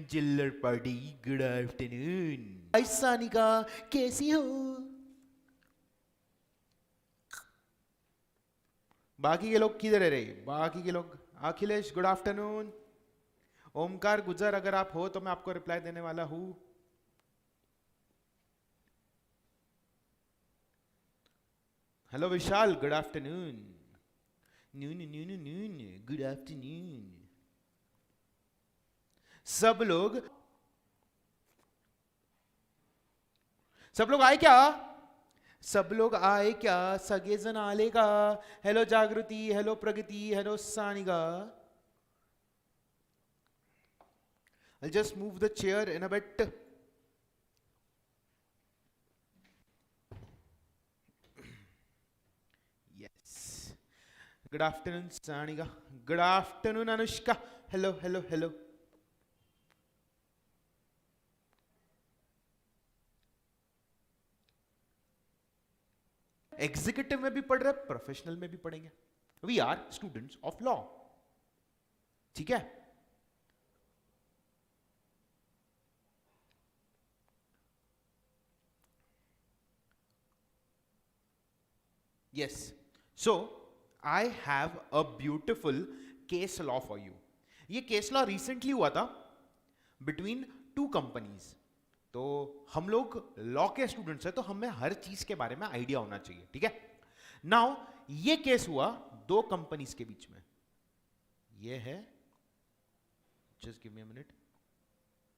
चिल्लर party, good afternoon. हाय सानिका, कैसी हो? बाकी के लोग किधर है रे? बाकी के लोग, अखिलेश गुड आफ्टरनून। ओमकार गुजर अगर आप हो तो मैं आपको रिप्लाई देने वाला हूं। हेलो विशाल, गुड आफ्टरनून। नून नून नून, गुड आफ्टरनून। सब लोग आए क्या? सब लोग आए क्या? सगे जन आले का? Hello Jagruti, hello Pragati, hello Sanika. I'll just move the chair in a bit. Yes. Good afternoon, Sanika. Good afternoon, Anushka. Hello, hello, hello. Executive में भी पढ़ रहे, प्रोफेशनल में भी पढ़ेंगे। We are students of law, ठीक है? Yes, so I have a beautiful case law for you. ये केस लॉ रिसेंटली हुआ था बिटवीन टू कंपनीज। तो हम लोग लॉ के स्टूडेंट्स हैं, तो हमें हर चीज के बारे में आइडिया होना चाहिए, ठीक है? नाउ ये केस हुआ दो कंपनीज के बीच में। ये है, just give me a minute.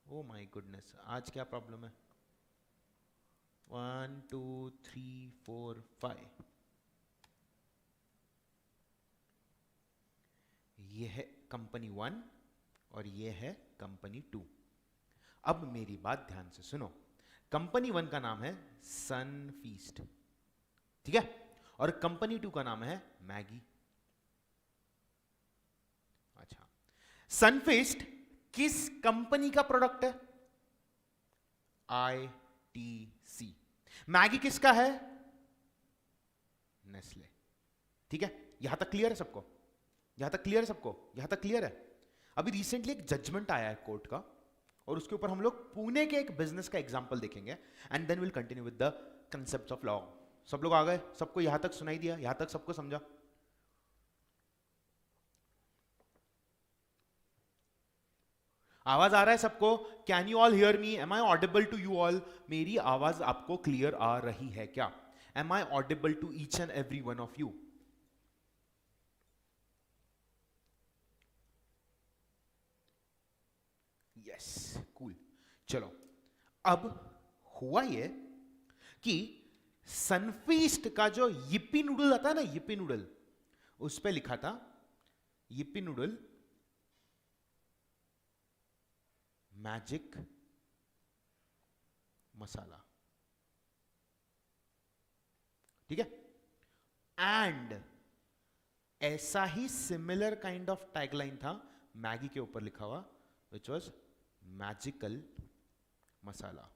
Oh my goodness, आज क्या प्रॉब्लम है? 1 2 3 4 5। ये है कंपनी 1 और ये है कंपनी 2। अब मेरी बात ध्यान से सुनो। कंपनी 1 का नाम है सनफीस्ट, ठीक है? और कंपनी 2 का नाम है मैगी। अच्छा, सनफीस्ट किस कंपनी का प्रोडक्ट है? ITC। मैगी किसका है? नेस्ले, ठीक है? यहां तक क्लियर है सबको? यहां तक क्लियर है सबको? यहां तक क्लियर है? अभी रिसेंटली एक जजमेंट आया है कोर्ट का, और उसके ऊपर हम लोग पुणे के एक बिजनेस का एग्जांपल देखेंगे, and then will continue with the concept of law. सब लोग आ गए? सबको यहां तक सुनाई दिया? यहां तक सबको समझा? आवाज आ रहा है सबको? Can you all hear me? Am I audible to you all? मेरी आवाज आपको क्लियर आ रही है क्या? Am I audible to each and every one of you? Yes, cool. चलो, अब हुआ ये कि सनफीस्ट का जो yippee नूडल आता है ना, yippee नूडल, उस पे लिखा था yippee नूडल मैजिक मसाला, ठीक है? एंड ऐसा ही सिमिलर काइंड ऑफ टैगलाइन था मैगी के ऊपर लिखा हुआ, विच वॉज मैजिकल मसाला।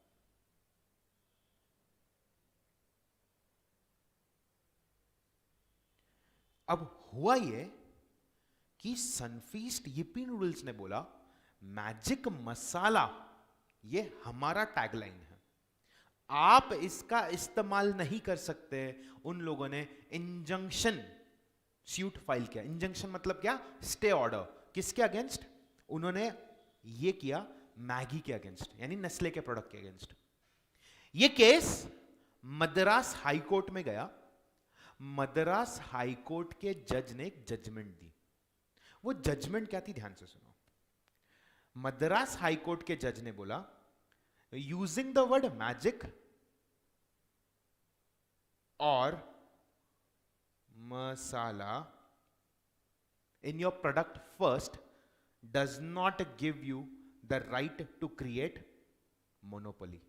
अब हुआ ये कि सनफीस्ट yippee नूडल्स ने बोला मैजिक मसाला ये हमारा टैगलाइन है, आप इसका इस्तेमाल नहीं कर सकते। उन लोगों ने इंजंक्शन सूट फाइल किया। इंजंक्शन मतलब क्या? Stay order. किसके अगेंस्ट? उन्होंने ये किया मैगी के अगेंस्ट, यानी नेस्ले के प्रोडक्ट के अगेंस्ट। ये केस मद्रास हाई कोर्ट में गया। मद्रास हाई कोर्ट के जज ने एक जजमेंट दी। वो जजमेंट क्या थी? ध्यान से सुनो। मद्रास हाई कोर्ट के जज ने बोला, यूजिंग द वर्ड मैजिक और मसाला in your product first does not give you the right to create monopoly.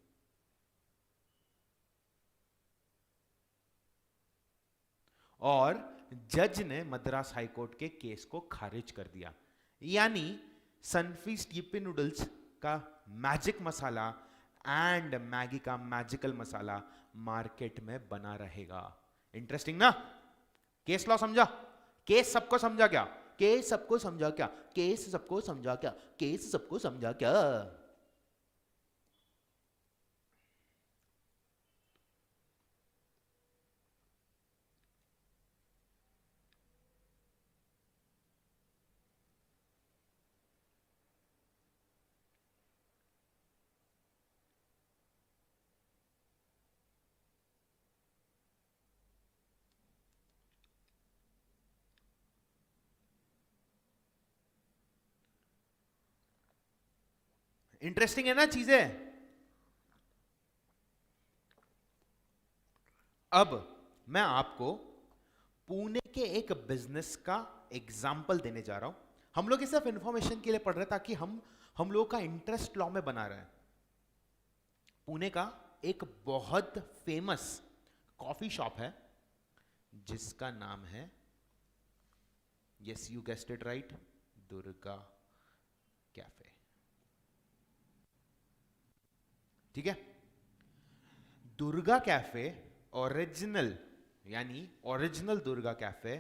और जज ने मद्रास हाई कोर्ट के केस को खारिज कर दिया, यानी सनफीस्ट yippee नूडल्स का मैजिक मसाला एंड मैगी का मैजिकल मसाला मार्केट में बना रहेगा। इंटरेस्टिंग ना? केस लॉ समझा? केस सबको समझा क्या? केस सबको समझा क्या, केस सबको समझा क्या, केस सबको समझा क्या। इंटरेस्टिंग है ना चीजें। अब मैं आपको पुणे के एक बिजनेस का एग्जाम्पल देने जा रहा हूं। हम लोग ये सिर्फ इंफॉर्मेशन के लिए पढ़ रहे हैं ताकि हम लोगों का इंटरेस्ट लॉ में बना रहे हैं। पुणे का एक बहुत फेमस कॉफी शॉप है जिसका नाम है, yes you guessed it right, Durga cafe. ठीक है, दुर्गा कैफे ओरिजिनल, यानी original Durga cafe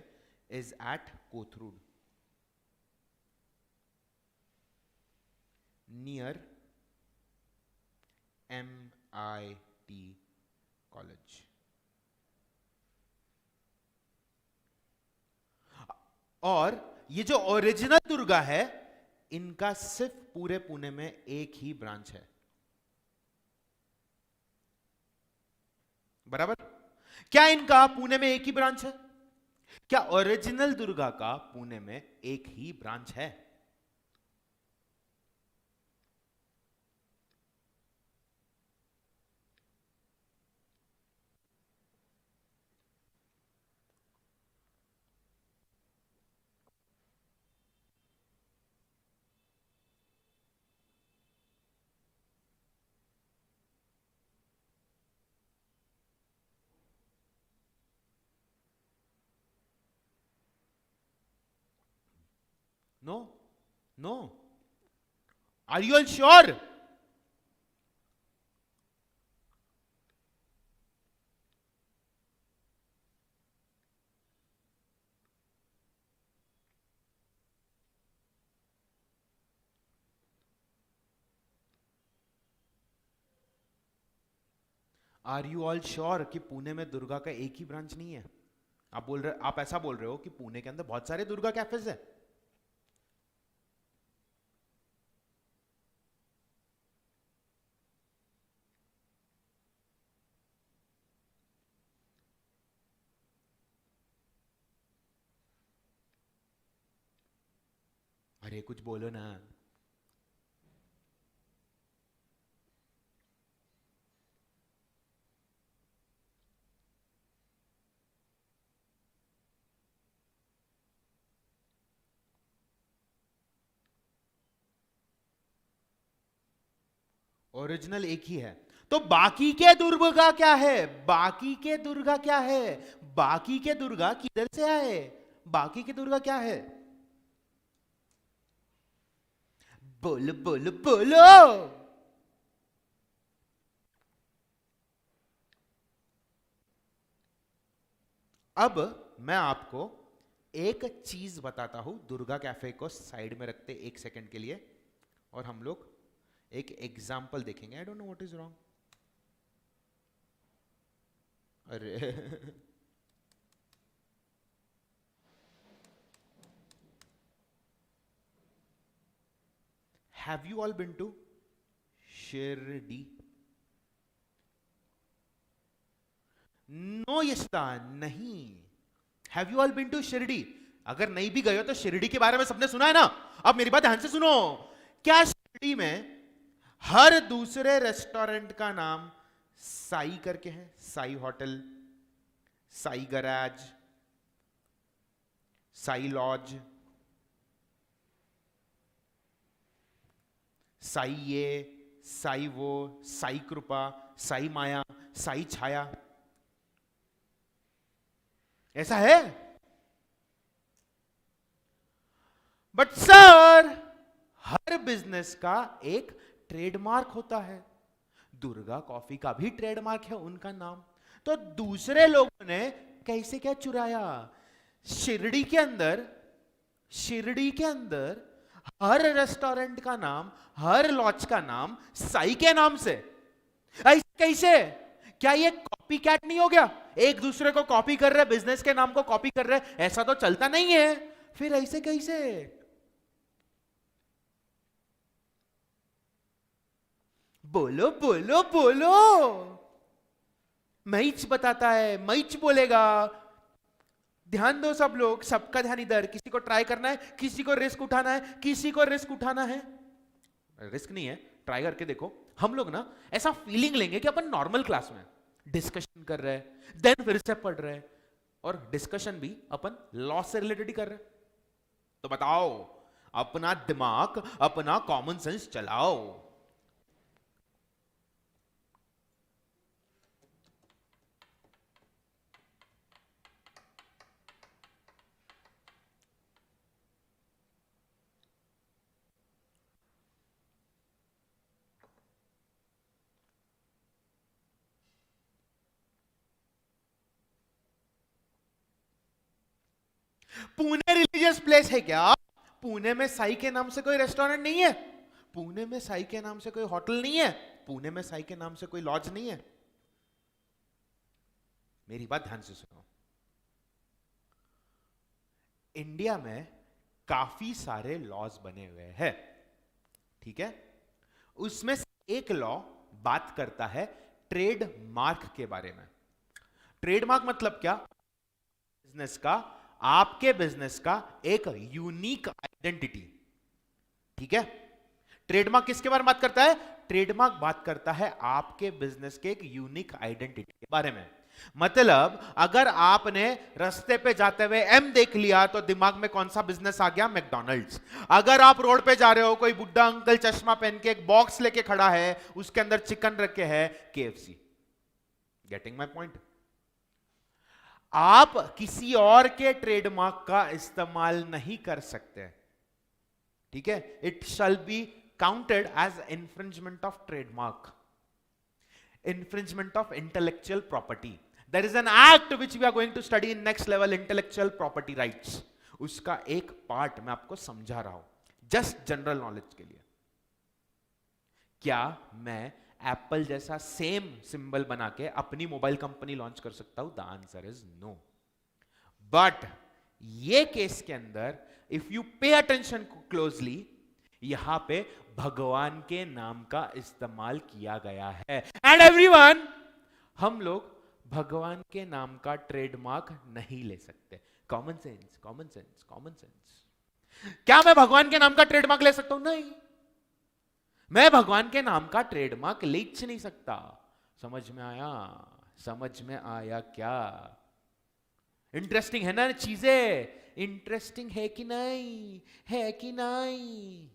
is at Kothrud near MIT college. और ये जो ओरिजिनल दुर्गा है, इनका सिर्फ पूरे पुणे में एक ही ब्रांच है। बराबर? क्या इनका पुणे में एक ही ब्रांच है? क्या ओरिजिनल दुर्गा का पुणे में एक ही ब्रांच है? No no. Are you all sure? Are you all sure कि पुणे में दुर्गा का एक ही ब्रांच नहीं है? आप ऐसा बोल रहे हो कि पुणे के अंदर बहुत सारे दुर्गा कैफेज है। अरे कुछ बोलो ना। ओरिजिनल एक ही है, तो बाकी के दुर्गा क्या है? बाकी के दुर्गा क्या है? बाकी के दुर्गा किधर से आए? बाकी के दुर्गा क्या है? बोलो बोलो बोलो। अब मैं आपको एक चीज बताता हूं, दुर्गा कैफे को साइड में रखते एक सेकंड के लिए, और हम लोग एक एग्जाम्पल देखेंगे। I don't know what is wrong. अरे have you all been to Shirdi? No Yashta, नहीं। Have you all been to Shirdi? अगर नहीं भी गए हो तो शिरडी के बारे में सबने सुना है ना। अब मेरी बात ध्यान से सुनो। क्या शिरडी में हर दूसरे रेस्टोरेंट का नाम साई करके है? Sai hotel, Sai garage, Sai lodge, Sai ये, साई वो, साई कृपा, साई माया, साई छाया, ऐसा है? बट सर, हर बिजनेस का एक ट्रेडमार्क होता है। दुर्गा कॉफी का भी ट्रेडमार्क है उनका नाम। तो दूसरे लोगों ने कैसे क्या चुराया? शिरडी के अंदर, शिरडी के अंदर हर रेस्टोरेंट का नाम, हर लॉज का नाम साई के नाम से। ऐसे कैसे? क्या ये कॉपी कैट नहीं हो गया? एक दूसरे को कॉपी कर रहे, बिजनेस के नाम को कॉपी कर रहे, ऐसा तो चलता नहीं है। फिर ऐसे कैसे? बोलो बोलो बोलो। मैच बताता है, मैच बोलेगा। ध्यान दो सब लोग, सबका ध्यान इधर। किसी को ट्राई करना है, किसी को रिस्क उठाना है, किसी को रिस्क उठाना है। रिस्क नहीं है, ट्राई करके देखो। हम लोग ना ऐसा फीलिंग लेंगे कि अपन नॉर्मल क्लास में डिस्कशन कर रहे हैं, देन फिर से पढ़ रहे हैं, और डिस्कशन भी अपन लॉ से रिलेटेड ही कर रहे हैं। तो बताओ, अपना दिमाग, अपना कॉमन सेंस चलाओ। पुणे रिलीजियस प्लेस है क्या? पुणे में साई के नाम से कोई रेस्टोरेंट नहीं है? पुणे में साई के नाम से कोई होटल नहीं है? पुणे में साई के नाम से कोई लॉज नहीं है? मेरी बात ध्यान से सुनो। इंडिया में काफी सारे लॉज बने हुए हैं, ठीक है? उसमें से एक लॉ बात करता है ट्रेडमार्क के बारे में। ट्रेडमार्क मतलब क्या? बिजनेस का, आपके बिजनेस का एक यूनिक आइडेंटिटी, ठीक है? ट्रेडमार्क किसके बारे में बात करता है? ट्रेडमार्क बात करता है आपके बिजनेस के एक यूनिक आइडेंटिटी के बारे में। मतलब अगर आपने रास्ते पे जाते हुए एम देख लिया तो दिमाग में कौन सा बिजनेस आ गया? मैकडॉनल्ड्स। अगर आप रोड पे जा रहे हो, कोई बुड्ढा अंकल चश्मा पहन के एक बॉक्स लेके खड़ा है, उसके अंदर चिकन रखे है, KFC। Getting my point? आप किसी और के ट्रेडमार्क का इस्तेमाल नहीं कर सकते, ठीक है? It shall be counted as infringement of trademark, infringement of intellectual property. There is an act which we are going to study in next level, intellectual property rights. उसका एक पार्ट मैं आपको समझा रहा हूं, जस्ट जनरल नॉलेज के लिए। क्या मैं एप्पल जैसा सेम सिंबल बना के अपनी मोबाइल कंपनी लॉन्च कर सकता हूं? The answer is no. But ये केस के अंदर if you pay attention closely, यहां पे भगवान के नाम का इस्तेमाल किया गया है। एंड एवरीवन, हम लोग भगवान के नाम का ट्रेडमार्क नहीं ले सकते। Common sense, common sense, common sense. क्या मैं भगवान के नाम का ट्रेडमार्क ले सकता हूं? नहीं, मैं भगवान के नाम का ट्रेडमार्क ले नहीं सकता। समझ में आया? समझ में आया क्या? इंटरेस्टिंग है ना चीजें? इंटरेस्टिंग है कि नहीं? है कि नहीं?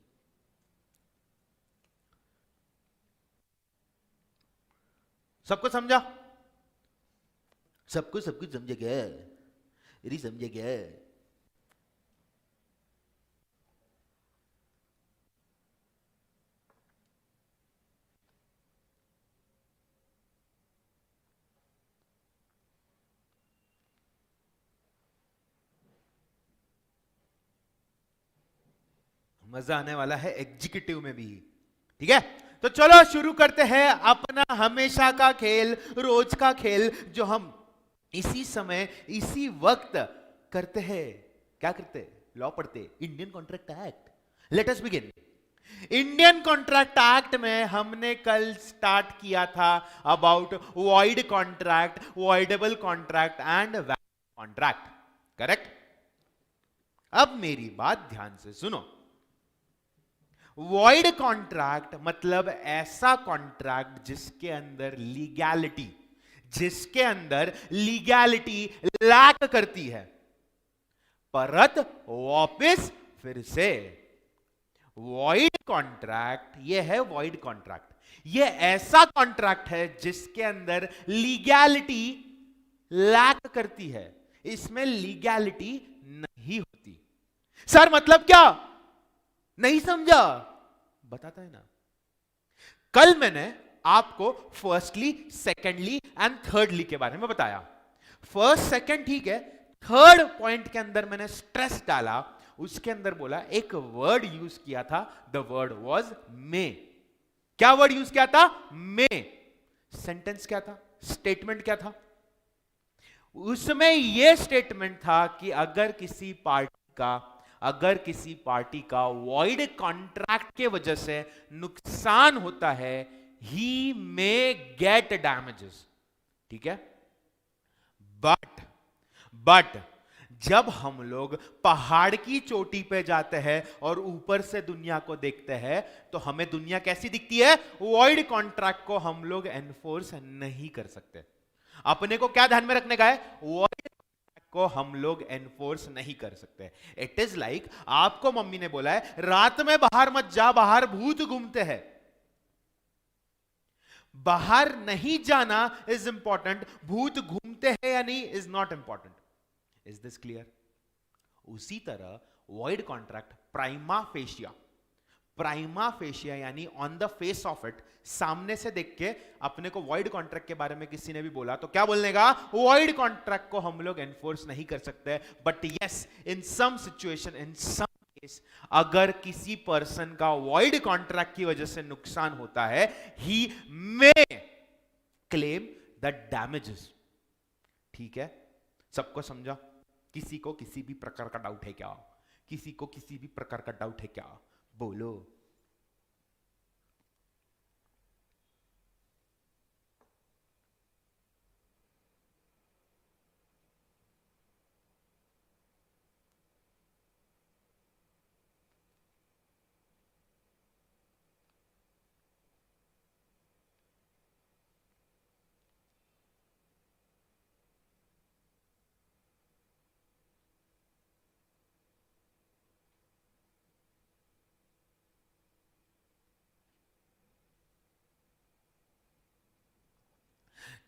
सबको समझा? सबको सब कुछ समझ गया? यदि समझ गया, मजा आने वाला है एग्जीक्यूटिव में भी, ठीक है? तो चलो शुरू करते हैं अपना हमेशा का खेल, रोज का खेल, जो हम इसी समय इसी वक्त करते हैं। क्या करते? लॉ पढ़ते, Indian contract act. Let us begin. Indian contract act में हमने कल स्टार्ट किया था about void contract, voidable contract and valid contract, correct? अब मेरी बात ध्यान से सुनो। वॉइड कॉन्ट्रैक्ट मतलब ऐसा कॉन्ट्रैक्ट जिसके अंदर लीगैलिटी लैक करती है। परत वापस फिर से वॉइड कॉन्ट्रैक्ट, यह है वॉइड कॉन्ट्रैक्ट। यह ऐसा कॉन्ट्रैक्ट है जिसके अंदर लीगैलिटी लैक करती है, इसमें लीगैलिटी नहीं होती। सर मतलब क्या? नहीं समझा? बताता है ना। कल मैंने आपको फर्स्टली, सेकेंडली एंड थर्डली के बारे में बताया। फर्स्ट सेकेंड ठीक है, थर्ड पॉइंट के अंदर मैंने स्ट्रेस डाला उसके अंदर बोला एक वर्ड यूज किया था, द वर्ड वॉज मे। क्या वर्ड यूज किया था? मे। सेंटेंस क्या था? स्टेटमेंट क्या था? उसमें यह स्टेटमेंट था कि अगर किसी पार्टी का वॉइड कॉन्ट्रैक्ट के वजह से नुकसान होता है, ही मे गेट डैमेजेस। ठीक है, बट जब हम लोग पहाड़ की चोटी पे जाते हैं और ऊपर से दुनिया को देखते हैं, तो हमें दुनिया कैसी दिखती है? वॉइड कॉन्ट्रैक्ट को हम लोग एनफोर्स नहीं कर सकते। अपने को क्या ध्यान में रखने का है? वॉइड को हम लोग एनफोर्स नहीं कर सकते। इट इज लाइक आपको मम्मी ने बोला है रात में बाहर मत जा, बाहर भूत घूमते हैं। बाहर नहीं जाना इज इंपॉर्टेंट, भूत घूमते हैं या नहीं is not important. Is this clear? उसी तरह वॉइड कॉन्ट्रैक्ट प्राइमा फेशिया यानी on the face of it, सामने से देख के अपने को वॉइड कॉन्ट्रैक्ट के बारे में किसी ने भी बोला तो क्या बोलने का? वॉइड कॉन्ट्रैक्ट को हम लोग एनफोर्स नहीं कर सकते। But yes, in some situation, in some case, अगर किसी पर्सन का वॉइड कॉन्ट्रैक्ट की वजह से नुकसान होता है, ही मे क्लेम द डैमेजेस। ठीक है, सबको समझा? किसी को किसी भी प्रकार का डाउट है क्या? किसी को किसी भी प्रकार का डाउट है क्या? बोलो।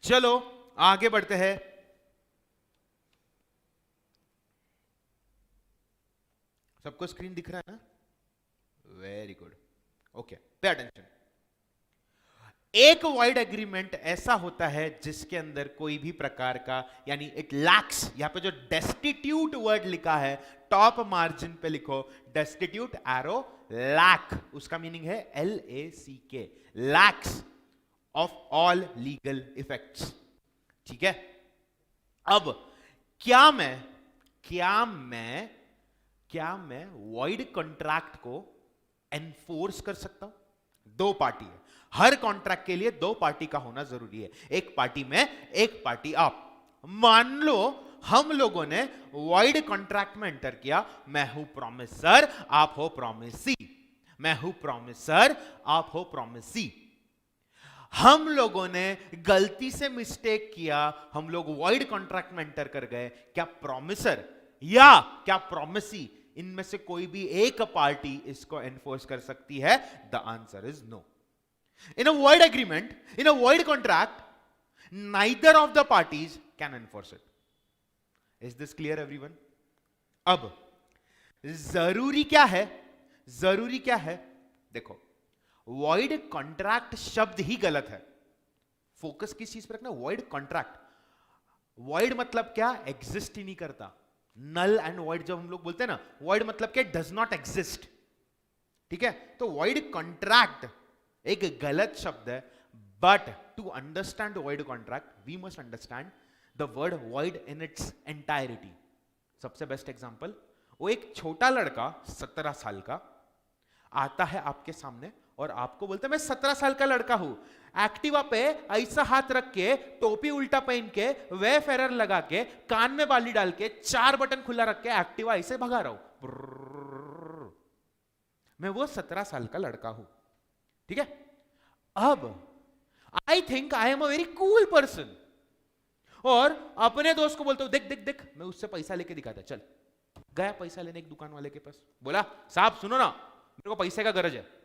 चलो आगे बढ़ते हैं। सबको स्क्रीन दिख रहा है ना? Very good, okay, pay attention. एक वॉइड एग्रीमेंट ऐसा होता है जिसके अंदर कोई भी प्रकार का, यानी इट लैक्स, यहां पे जो डेस्टिट्यूट वर्ड लिखा है टॉप मार्जिन पे लिखो, डेस्टिट्यूट एरो लैक, उसका मीनिंग है LACK, lakhs of all legal effects. ठीक है, अब क्या मैं वॉइड कॉन्ट्रैक्ट को एनफोर्स कर सकता हूं? दो पार्टी है, हर कॉन्ट्रैक्ट के लिए दो पार्टी का होना जरूरी है, एक पार्टी मैं, एक पार्टी आप। मान लो हम लोगों ने वॉइड कॉन्ट्रैक्ट में एंटर किया, मैं हूं प्रॉमिसर, आप हो प्रॉमिसी, मैं हूं प्रॉमिसर, आप हो प्रॉमिसी। हम लोगों ने गलती से मिस्टेक किया, हम लोग वॉइड कॉन्ट्रैक्ट में एंटर कर गए, क्या प्रॉमिसर या क्या प्रॉमिसी, इनमें से कोई भी एक पार्टी इसको एनफोर्स कर सकती है? The answer is no. In a void agreement, in a void contract, neither of the parties can enforce it. Is this clear everyone? अब जरूरी क्या है? देखो, वॉइड कॉन्ट्रैक्ट शब्द ही गलत है। फोकस किस चीज पर रखना? Void contract. वॉइड मतलब क्या? एग्जिस्ट ही नहीं करता। नल एंड वॉइड जब हम लोग बोलते हैं ना, वॉइड मतलब क्या? Does not exist. ठीक है, तो वॉइड कॉन्ट्रैक्ट एक गलत शब्द है। But to understand void contract we must understand the word void in its entirety. सबसे बेस्ट एग्जांपल, वो एक छोटा लड़का 17 साल का आता है आपके सामने और आपको बोलता है मैं 17 साल का लड़का हूं, एक्टिवा पे ऐसा हाथ रख के, टोपी उल्टा पहन के, वे फेरर लगा के, कान में बाली डाल के, 4 बटन खुला रख के एक्टिवा ऐसे भगा रहा हूं, मैं वो 17 साल का लड़का हूं। ठीक है, अब I think I am a very cool person, और अपने दोस्त को बोलता हूं देख देख देख, मैं उससे पैसा लेके दिखाता, चल। गया पैसा लेने एक दुकान वाले के पास, बोला साहब सुनो ना, मेरे को पैसे का गरज है।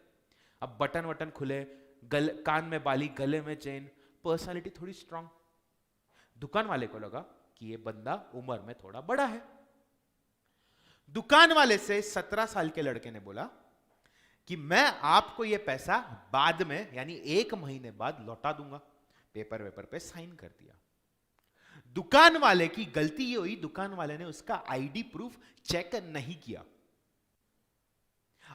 अब बटन वटन खुले, कान में बाली, गले में चेन, पर्सनालिटी थोड़ी स्ट्रांग। दुकान वाले को लगा कि ये बंदा उम्र में थोड़ा बड़ा है। दुकान वाले से 17 साल के लड़के ने बोला कि मैं आपको ये पैसा बाद में, यानी 1 महीने बाद लौटा दूंगा। पेपर वेपर पे साइन कर दिया। दुकान वाले की गलती ये हुई, दुकान वाले ने उसका आईडी प्रूफ चेक नहीं किया।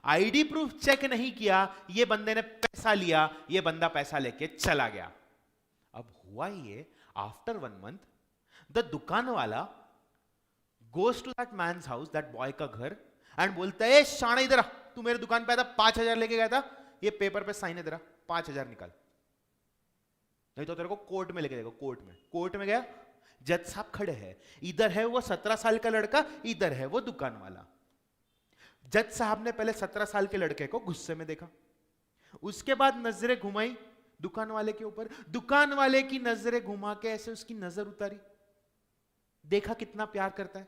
आईडी प्रूफ चेक नहीं किया, ये बंदे ने पैसा लिया, ये बंदा पैसा लेके चला गया। अब हुआ ये, आफ्टर 1 month द दुकान वाला goes to that man's house, that boy का घर, एंड बोलता है, शाना इधर आ, तू मेरे दुकान पे आया था, 5,000 लेके गया था, ये पेपर पे साइन है तेरा, 5,000 निकाल, नहीं तो तेरे को कोर्ट में लेके जाएगा। कोर्ट में गया, जज साहब खड़े हैं, इधर है वो 17 साल का लड़का, इधर है वो दुकान वाला। जज साहब ने पहले 17 साल के लड़के को गुस्से में देखा, उसके बाद नजरें घुमाई दुकान वाले के ऊपर, दुकान वाले की नजरें घुमा के ऐसे उसकी नजर उतारी, देखा कितना प्यार करता है,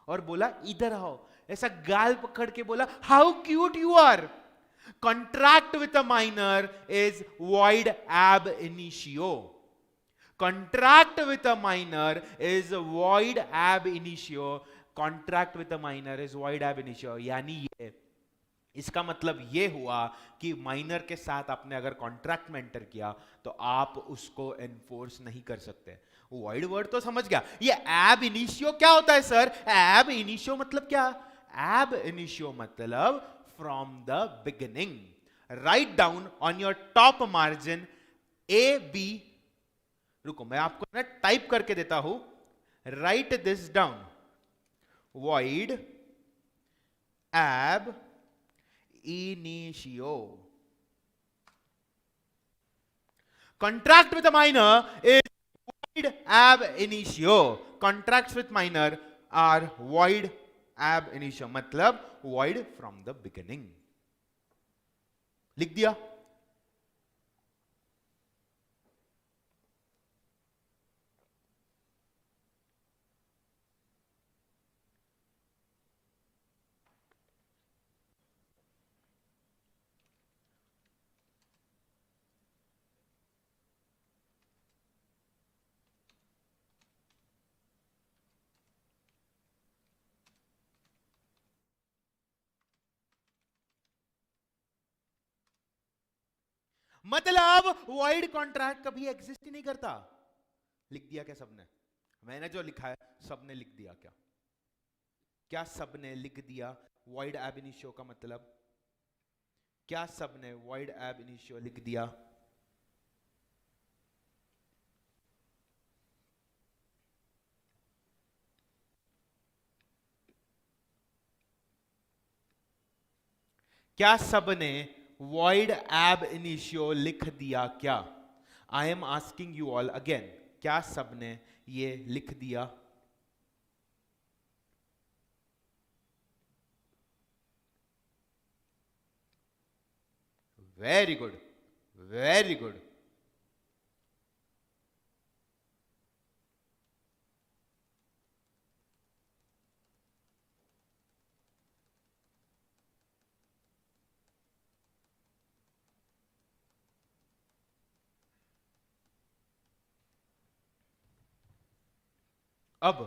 और बोला इधर आओ, ऐसा गाल पकड़ के बोला, how cute you are. Contract with a minor is void ab initio. Contract with a minor is void ab initio. Contract with a minor is void ab initio. यानी ये, इसका मतलब ये हुआ कि माइनर के साथ आपने अगर कॉन्ट्रैक्ट में एंटर किया तो आप उसको एनफोर्स नहीं कर सकते। वॉइड वर्ड तो समझ गया। ये ab initio क्या होता है सर? ab initio मतलब क्या? ab initio मतलब from the beginning. Write down on your top margin AB, रुको मैं आपको ना टाइप करके देता हूं, right this down, void ab initio. Contract with a minor is void ab initio. Contracts with minor are void ab initio, मतलब void from the beginning. लिख दिया? मतलब void कॉन्ट्रैक्ट कभी एग्जिस्ट ही नहीं करता। लिख दिया क्या सबने? मैंने जो लिखा है सबने लिख दिया क्या? क्या सबने लिख दिया void ab initio का मतलब? क्या सबने void ab initio लिख दिया? क्या सबने void ab initio लिख दिया क्या? I am asking you all again, क्या सबने ये लिख दिया? Very good, very good. अब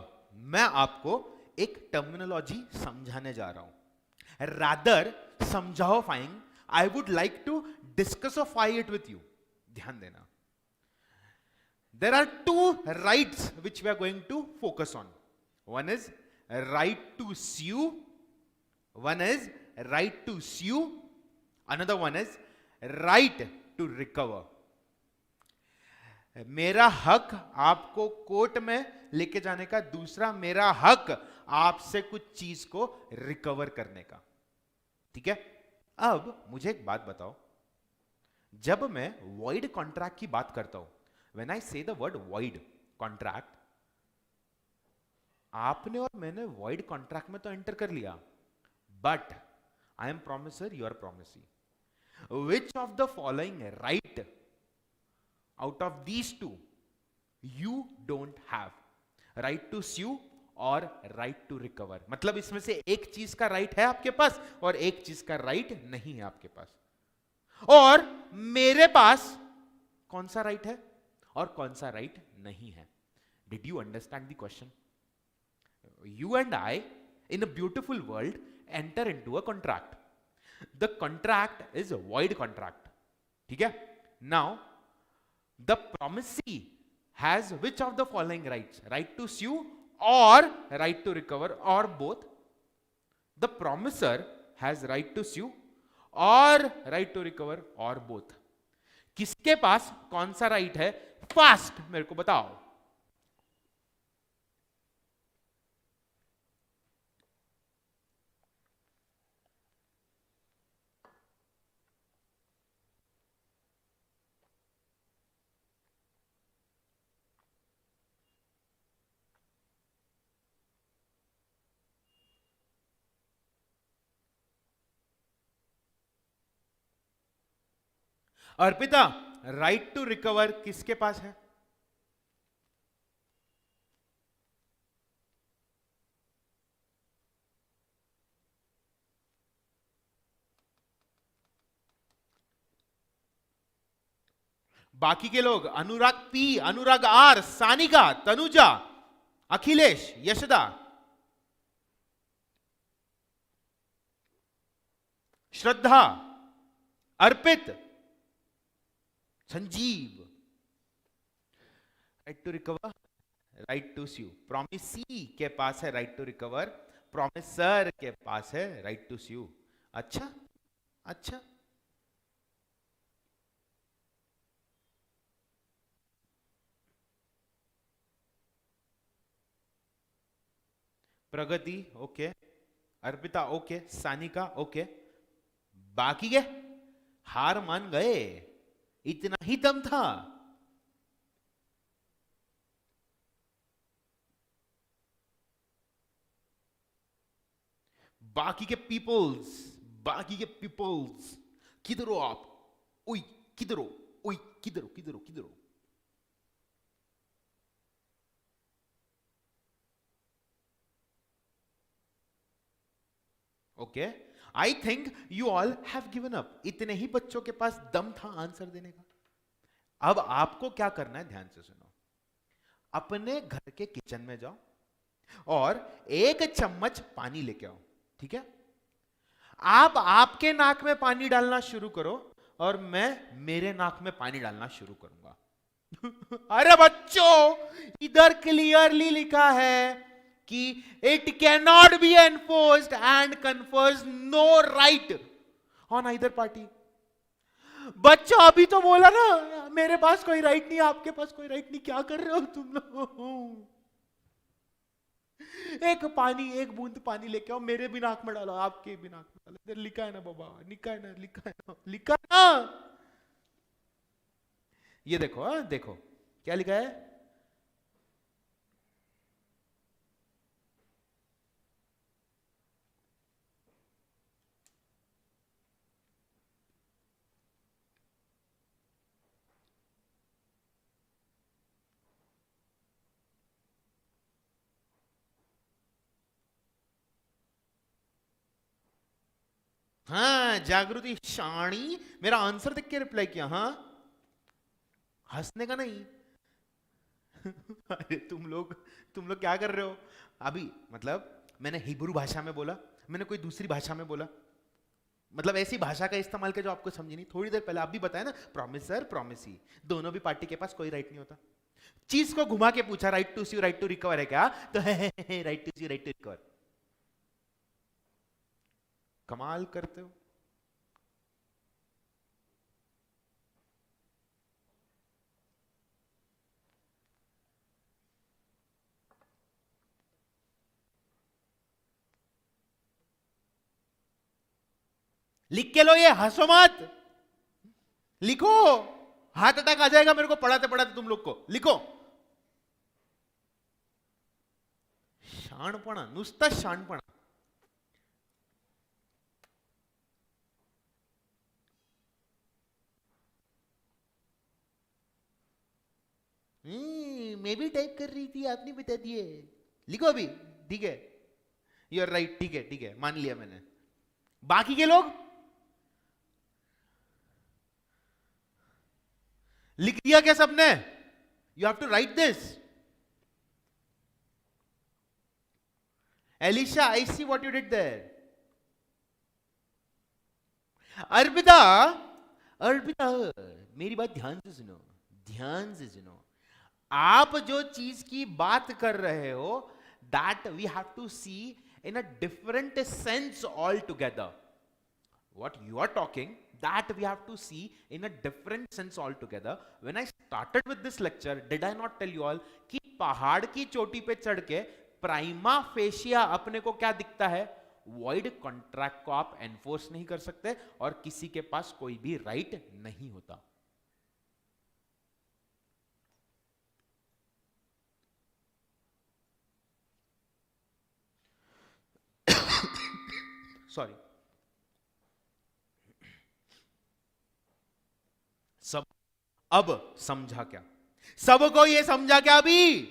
मैं आपको एक टर्मिनोलॉजी समझाने जा रहा हूं। रादर समझाओफाइंग, I would like to discussify it with you. ध्यान देना, there are two rights which we are going to focus on. One is right to sue, one is right to sue, another one is right to recover. मेरा हक आपको court में लेके जाने का, दूसरा मेरा हक आपसे कुछ चीज को रिकवर करने का। ठीक है? अब मुझे एक बात बताओ, जब मैं void कॉन्ट्रैक्ट की बात करता हूं, व्हेन आई से द वर्ड void कॉन्ट्रैक्ट, आपने और मैंने void कॉन्ट्रैक्ट में तो एंटर कर लिया, but I am promisor, you are promisee. Which of the following right out of these two you don't have? right to sue और right to recover। मतलब इसमें से एक चीज का राइट है आपके पास और एक चीज का राइट नहीं है आपके पास। और मेरे पास कौन सा राइट है और कौन सा राइट नहीं है? Did you understand the question? You and I in a beautiful world enter into a contract. The contract is a void contract. ठीक है? Now the promisee has which of the following rights? right to sue or right to recover, or both? The promiser has right to sue और right to recover और both? किसके पास कौन सा right है? Fast मेरे को बताओ। अर्पिता, राइट टू रिकवर किसके पास है? बाकी के लोग, Anurag P, Anurag R, Sanika, Tanuja, Akhilesh, Yashda, Shraddha, Arpit, Sanjeev. Right to recover, right to sue. Promisee के पास है राइट टू रिकवर, प्रोमिसर के पास है राइट टू स्यू। अच्छा अच्छा, Pragati okay, Arpita okay, Sanika okay, बाकी के हार मान गए। इतना ही दम था। बाकी के पीपल्स, बाकी के पीपल्स किधर हो आप? ओई किधर हो? ओई किधर हो? किधर हो? किधर हो? Okay, I think you all have given up. इतने ही बच्चों के पास दम था आंसर देने का। अब आपको क्या करना है, ध्यान से सुनो। अपने घर के किचन में जाओ और 1 चम्मच पानी लेके आओ, ठीक है? आप आपके नाक में पानी डालना शुरू करो और मैं मेरे नाक में पानी डालना शुरू करूंगा। अरे बच्चों, इधर क्लियरली लिखा है कि it can not be enforced and confers no right on either party. बच्चों अभी तो बोला ना मेरे पास कोई राइट नहीं, आपके पास कोई राइट नहीं। क्या कर रहे हो तुम लोग? एक बूंद पानी लेके आओ, मेरे भी नाक में डालो, आपके भी नाक में डालो। इधर लिखा है ना बाबा, लिखा है ना, लिखा है ना, लिखा है ना। ये देखो, देखो क्या लिखा है। हाँ, जागृति शाणी मेरा आंसर देख के रिप्लाई किया। हाँ, हंसने का नहीं। अरे तुम लोग क्या कर रहे हो अभी? मतलब मैंने हिब्रू भाषा में बोला, मैंने कोई दूसरी भाषा में बोला, मतलब ऐसी भाषा का इस्तेमाल किया जो आपको समझी नहीं। थोड़ी देर पहले आप भी बताया ना, प्रॉमिसर प्रॉमिसी, दोनों भी पार्टी के पास कोई राइट नहीं होता। चीज को घुमा के पूछा, right to see right to recover है क्या? तो right to see right to recover. कमाल करते हो। लिख के लो, ये हंसो मत, लिखो। हार्ट अटैक आ जाएगा मेरे को पढ़ाते पढ़ाते तुम लोग को। लिखो। शाणपणा, नुसता शाणपणा। मैं भी टाइप कर रही थी, आपने बता दिए। लिखो अभी, ठीक है? यू आर राइट, ठीक है, ठीक है, मान लिया मैंने। बाकी के लोग लिख दिया क्या सबने? You have to write this. Alisha, I see what you did there. Arpita, Arpita मेरी बात ध्यान से सुनो, ध्यान से सुनो। आप जो चीज की बात कर रहे हो, that we have to see in a different sense altogether. what you are talking, that we have to see in a different sense altogether. When I started with this lecture, did I not tell you all कि पहाड़ की चोटी पे चढ़ के prima fascia अपने को क्या दिखता है? वॉइड कॉन्ट्रैक्ट को आप एनफोर्स नहीं कर सकते और किसी के पास कोई भी राइट नहीं होता. सॉरी. सब अब समझा क्या? सबको ये समझा क्या अभी?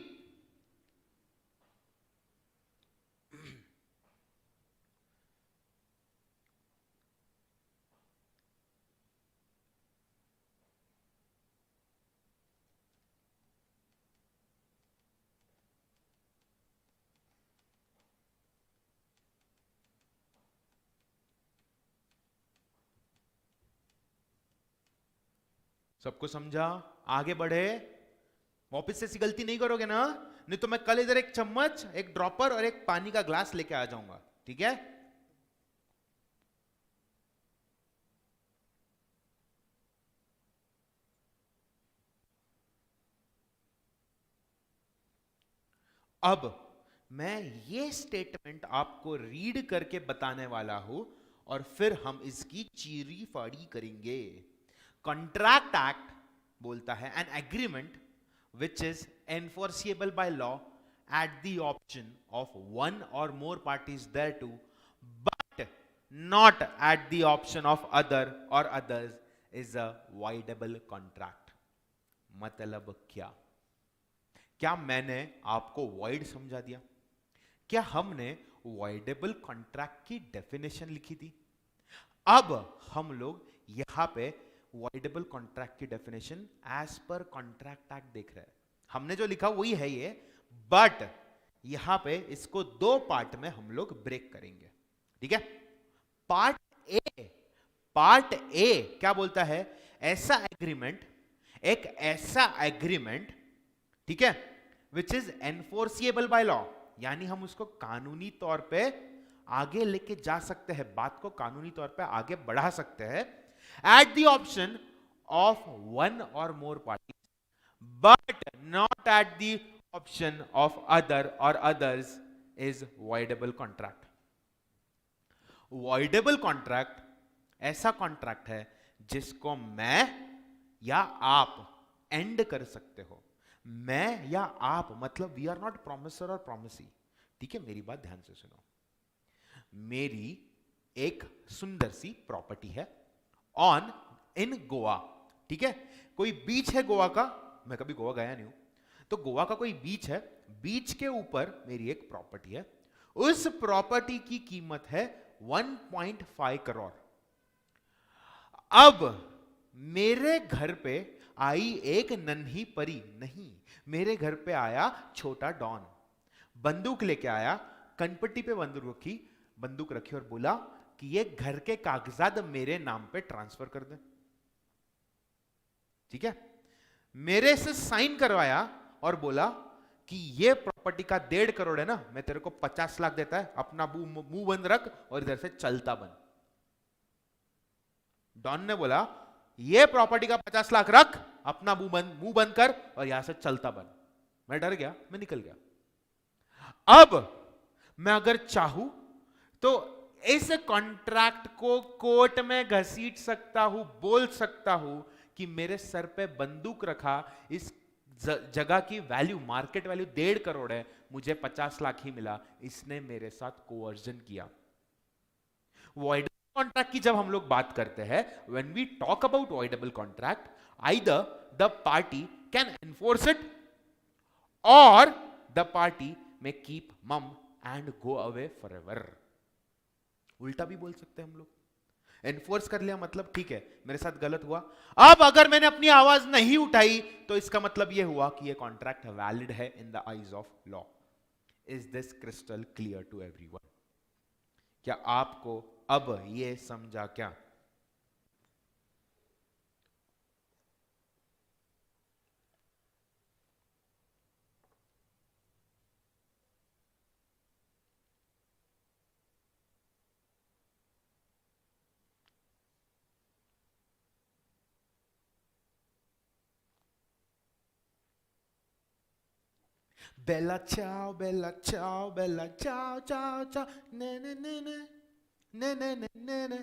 सबको समझा? आगे बढ़े. वापस से ऐसी गलती नहीं करोगे ना? नहीं तो मैं कल इधर एक चम्मच, एक ड्रॉपर और एक पानी का ग्लास लेके आ जाऊंगा. ठीक है? अब मैं ये स्टेटमेंट आपको रीड करके बताने वाला हूं और फिर हम इसकी चीरी फाड़ी करेंगे. कॉन्ट्रैक्ट एक्ट बोलता है an agreement which is enforceable by law at the option of one or more parties thereto, but not at the option of other or others, is a voidable contract. मतलब क्या? क्या मैंने आपको void समझा दिया? क्या हमने voidable contract की definition लिखी थी? अब हम लोग यहां पे voidable contract की definition as per contract act देख रहे हैं. हमने जो लिखा वही है ये, बट यहां पे इसको दो पार्ट में हम लोग ब्रेक करेंगे. ठीक है? पार्ट ए क्या बोलता है? ऐसा एग्रीमेंट, एक ऐसा एग्रीमेंट, ठीक है, which is enforceable by law, यानी हम उसको कानूनी तौर पे आगे लेके जा सकते हैं, बात को कानूनी तौर पे आगे बढ़ा सकते हैं, at the option of one or more parties, but not at the option of other or others, is voidable contract. voidable contract ऐसा कॉन्ट्रैक्ट है जिसको मैं या आप एंड कर सकते हो. मैं या आप मतलब वी आर नॉट प्रोमिसर और प्रोमिसी. ठीक है? मेरी बात ध्यान से सुनो. मेरी एक सुंदर सी प्रॉपर्टी है ऑन इन गोवा. ठीक है? कोई बीच है गोवा का, मैं कभी गोवा गया नहीं हूं, तो गोवा का कोई बीच है, बीच के ऊपर मेरी एक प्रॉपर्टी है. उस प्रॉपर्टी की कीमत है 1.5 करोड़. अब मेरे घर पे आई एक नन्ही परी, नहीं, मेरे घर पे आया छोटा डॉन, बंदूक लेके आया, कनपट्टी पे बंदूक रखी और बोला कि ये घर के कागजात मेरे नाम पे ट्रांसफर कर दे. ठीक है? मेरे से साइन करवाया और बोला कि ये प्रॉपर्टी का 1.5 करोड़ है ना, मैं तेरे को 50 लाख देता है, अपना मुंह बंद रख और इधर से चलता बन. डॉन ने बोला ये प्रॉपर्टी का 50 लाख रख, अपना मुंह बंद कर और यहां से चलता बन. मैं डर गया, मैं निकल गया. अब मैं अगर चाहूं तो इस कॉन्ट्रैक्ट को कोर्ट में घसीट सकता हूं, बोल सकता हूं कि मेरे सर पे बंदूक रखा, इस जगह की वैल्यू, मार्केट वैल्यू 1.5 करोड़ है, मुझे 50 लाख ही मिला, इसने मेरे साथ कोवर्जन किया. वॉइडेबल कॉन्ट्रैक्ट की जब हम लोग बात करते हैं, when we talk about voidable contract, either the party can enforce it और the party may keep mum and go away forever. उल्टा भी बोल सकते हैं हम लोग. एनफोर्स कर लिया मतलब ठीक है, मेरे साथ गलत हुआ, अब अगर मैंने अपनी आवाज नहीं उठाई तो इसका मतलब यह हुआ कि यह कॉन्ट्रैक्ट वैलिड है in the eyes of law. Is this crystal clear to everyone? क्या आपको अब यह समझा क्या? बेला चाओ बेला चाओ बेला चाओ चाओ चाओ ने ने ने ने ने ने ने ने ने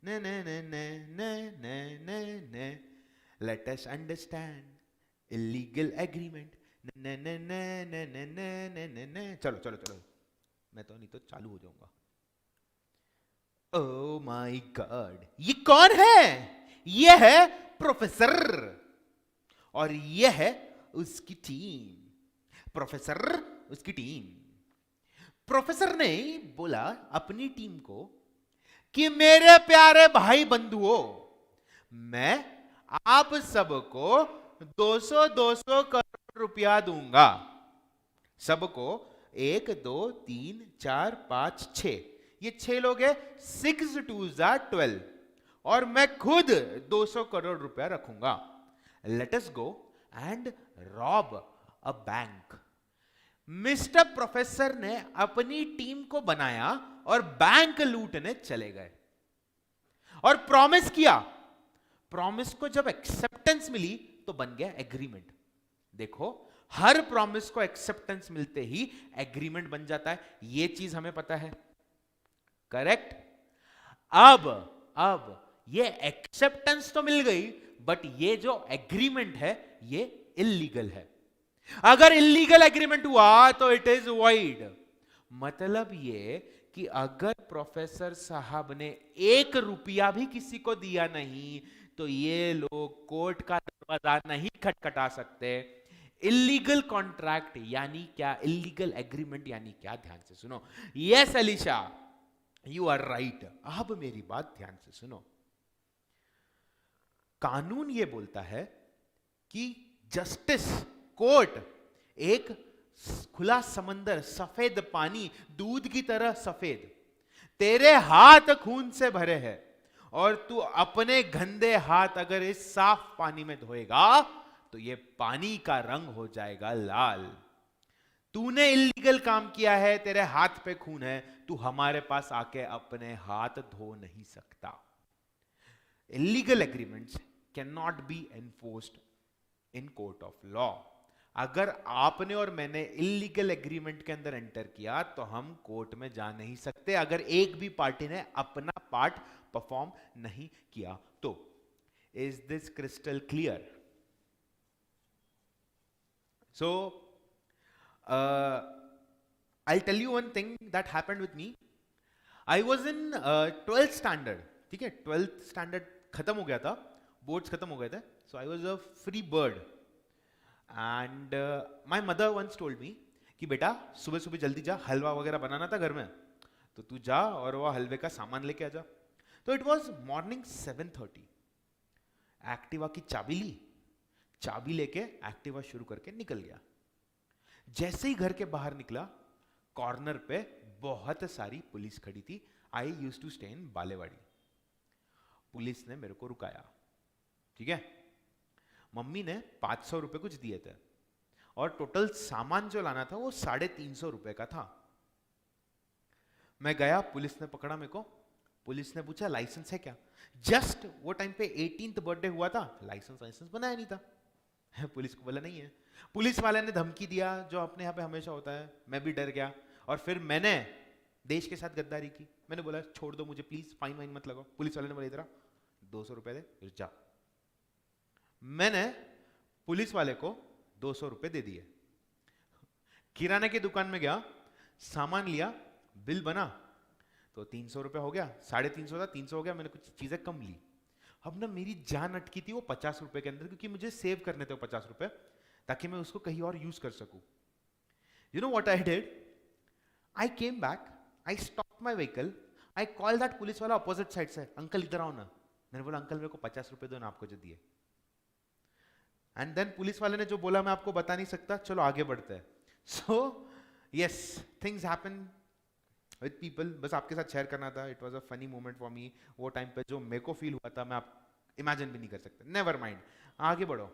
ne ne ne ne ne ne ne ne let us understand illegal agreement ne ne ne ne ne ne ne ne ne चलो चलो चलो मैं तो नहीं तो चालू हो जाऊंगा ओ माय गॉड ये कौन है ये है प्रोफेसर और ये है उसकी टीम प्रोफेसर उसकी टीम प्रोफेसर ने बोला अपनी टीम को कि मेरे प्यारे भाई बंधुओं मैं आप सबको 200 करोड़ रुपया दूंगा सबको 1 2 3 4 5 6 ये 6 लोग हैं 6 2 12 और मैं खुद 200 करोड़ रुपया रखूंगा let us go and rob a bank mister professor ने अपनी टीम को बनाया और बैंक लूटने चले गए और प्रॉमिस किया प्रॉमिस को जब एक्सेप्टेंस मिली तो बन गया एग्रीमेंट देखो हर प्रॉमिस को एक्सेप्टेंस मिलते ही एग्रीमेंट बन जाता है यह चीज हमें पता है करेक्ट अब ये एक्सेप्टेंस तो मिल गई बट ये जो एग्रीमेंट है ये इल्लीगल है अगर इल्लीगल एग्रीमेंट हुआ तो इट इज वॉइड मतलब ये कि अगर प्रोफेसर साहब ने 1 रुपया भी किसी को दिया नहीं तो ये लोग कोर्ट का दरवाजा नहीं खटखटा सकते इल्लीगल कॉन्ट्रैक्ट यानी क्या इल्लीगल एग्रीमेंट यानी क्या ध्यान से सुनो yes Alisha you are right अब मेरी बात ध्यान से सुनो कानून ये बोलता है कि जस्टिस कोर्ट एक खुला समंदर सफेद पानी दूध की तरह सफेद तेरे हाथ खून से भरे हैं और तू अपने गंदे हाथ अगर इस साफ पानी में धोएगा तो ये पानी का रंग हो जाएगा लाल तूने इल्लीगल काम किया है तेरे हाथ पे खून है तू हमारे पास आके अपने हाथ धो नहीं सकता illegal agreements can not be enforced in court of law अगर आपने और मैंने इल्लीगल एग्रीमेंट के अंदर एंटर किया तो हम कोर्ट में जा नहीं सकते अगर एक भी पार्टी ने अपना पार्ट परफॉर्म नहीं किया तो is this crystal clear so I tell you one thing that happened with me I was in 12th standard ठीक है 12th स्टैंडर्ड खत्म हो गया था बोर्ड्स खत्म हो गए थे so I was a free bird and my mother once told me कि बेटा सुबह सुबह जल्दी जा हलवा वगैरह बनाना था घर में तो तू जा और वो हलवे का सामान लेके आ जा तो इट वॉज मॉर्निंग 7:30 एक्टिवा की चाबी लेके एक्टिवा शुरू करके निकल गया जैसे ही घर के बाहर निकला कॉर्नर पे बहुत सारी पुलिस खड़ी थी I used to stay in Balewadi police ने मेरे को रुकाया ठीक है मम्मी ने 500 रुपए कुछ दिए थे और टोटल सामान जो लाना था वो 350 रुपए का था मैं गया पुलिस ने पकड़ा मेरे को पुलिस ने पूछा लाइसेंस है क्या जस्ट वो टाइम पे 18th बर्थडे हुआ था लाइसेंस बनाया नहीं था पुलिस को बोला नहीं है पुलिस वाले ने धमकी दिया जो अपने यहाँ पे हमेशा होता है मैं भी डर गया और फिर मैंने देश के साथ गद्दारी की मैंने बोला छोड़ दो मुझे प्लीज फाइन वाइन मत लगाओ पुलिस वाले ने बोला इधर 200 रुपए दे फिर जा मैंने पुलिस वाले को 200 रुपए दे दिए किराने की दुकान में गया सामान लिया बिल बना तो 300 रुपए हो गया 350 था 300 हो गया मैंने कुछ चीजें कम ली अब ना मेरी जान अटकी थी वो 50 रुपए के अंदर क्योंकि मुझे सेव करने थे वो 50 रुपए ताकि मैं उसको कहीं और यूज कर सकूं you know what I did I came back I stop my vehicle I call that police वाला अपोजिट साइड से अंकल इधर आओ ना मैंने बोला अंकल मेरे को 50 रुपए दो ना आपको जो दिए एंड देन पुलिस वाले ने जो बोला मैं आपको बता नहीं सकता चलो आगे बढ़ते हैं so yes things happen with people बस आपके साथ शेयर करना था it was a funny moment for me वो टाइम पे जो मेरे को फील हुआ था मैं आप इमेजिन भी नहीं कर सकते नेवर माइंड आगे बढ़ो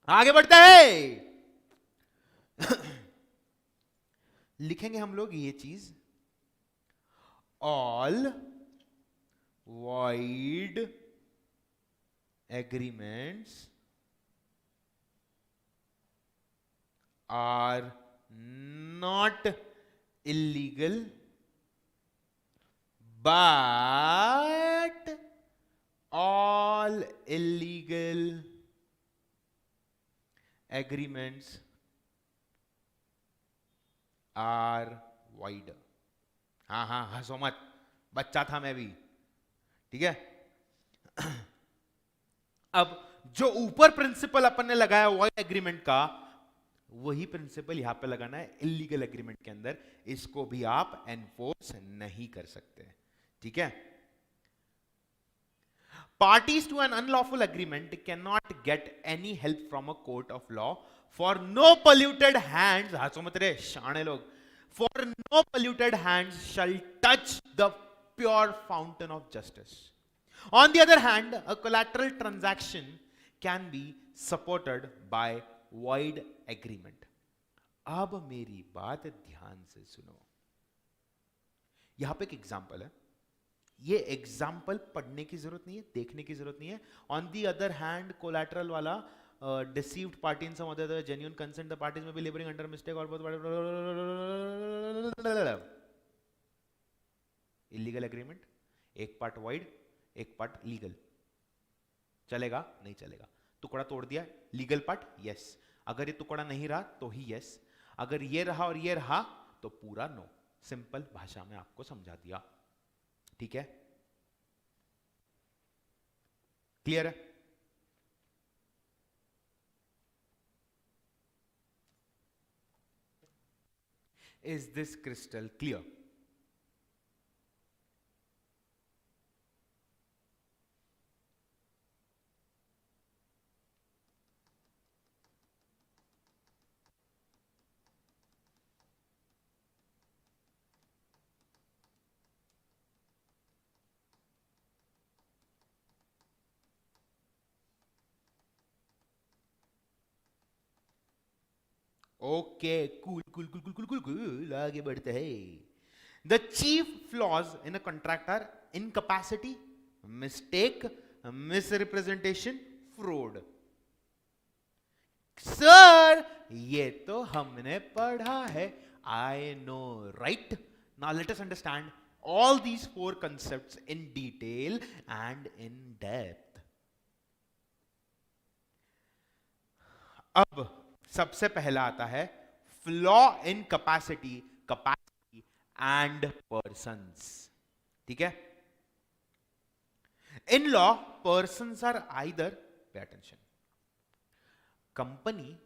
आगे बढ़ते हैं लिखेंगे हम लोग ये चीज all void agreements are not illegal but all illegal agreements are void. हाँ हाँ हंसो मत, बच्चा था मैं भी, ठीक है। अब जो ऊपर प्रिंसिपल अपन ने लगाया वॉइड एग्रीमेंट का, वही प्रिंसिपल यहां पे लगाना है इलीगल एग्रीमेंट के अंदर। इसको भी आप एनफोर्स नहीं कर सकते, ठीक है। Parties to an unlawful agreement cannot get any help from a court of law for no polluted hands, हंसो मत रे शाणे लोग, for no polluted hands shall touch the pure fountain of justice. On the other hand, a collateral transaction can be supported by void agreement. अब मेरी बात ध्यान से सुनो, यहां पे एक एग्जांपल है। ये एग्जाम्पल पढ़ने की जरूरत नहीं है, देखने की जरूरत नहीं है। On the other hand collateral वाला deceived party in some other genuine consent the parties में बी लेबरिंग अंडर मिस्टेक और इलीगल एग्रीमेंट, एक पार्ट वाइड एक पार्ट लीगल, चलेगा नहीं चलेगा। टुकड़ा तोड़ दिया, लीगल पार्ट यस, अगर ये टुकड़ा नहीं रहा तो ही यस, अगर ये रहा और ये रहा तो पूरा नो। सिंपल भाषा में आपको समझा दिया, ठीक है, क्लियर है। Is this crystal clear? Okay cool cool cool cool cool cool cool, आगे बढ़ते हैं। The chief flaws in a contract are incapacity, mistake, misrepresentation, fraud. Sir ये तो हमने पढ़ा है, I know right. Now let us understand all these four concepts in detail and in depth. अब सबसे पहला आता है flaw in capacity, capacity and persons, ठीक है। In law persons are either, pay attention, company,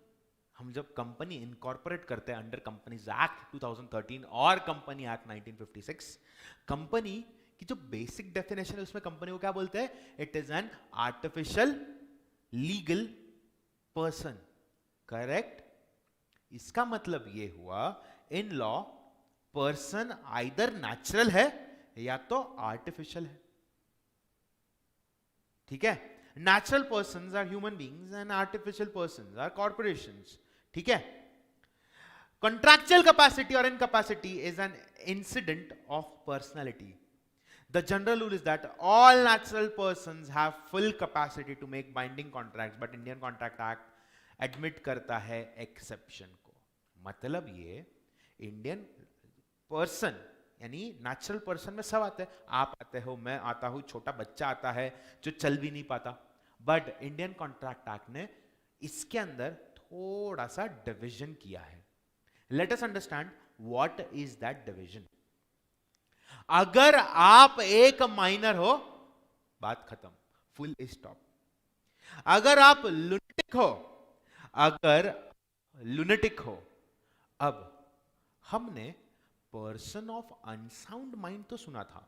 हम जब कंपनी इनकॉर्पोरेट करते हैं अंडर कंपनीज एक्ट 2013 और कंपनी एक्ट 1956, कंपनी की जो बेसिक डेफिनेशन है उसमें कंपनी को क्या बोलते हैं? It is an artificial legal person, correct. इसका मतलब ये हुआ in law person either natural है या तो आर्टिफिशियल है, ठीक है। Natural persons are human beings and artificial persons are corporations, ठीक है। Contractual capacity or incapacity is an incident of personality. The general rule is that all natural persons have full capacity to make binding contracts, but Indian Contract Act admit करता है exception को। मतलब ये Indian person यानी natural person में सब आते हैं, आप आते हो, मैं आता हूं, छोटा बच्चा आता है जो चल भी नहीं पाता, बट इंडियन कॉन्ट्रैक्ट एक्ट ने इसके अंदर थोड़ा सा डिवीजन किया है। Late us understand what is that division. अगर आप एक माइनर हो, बात खत्म, फुल स्टॉप। अगर आप लुनेटिक हो, अगर लुनेटिक हो, अब हमने पर्सन ऑफ अनसाउंड माइंड तो सुना था,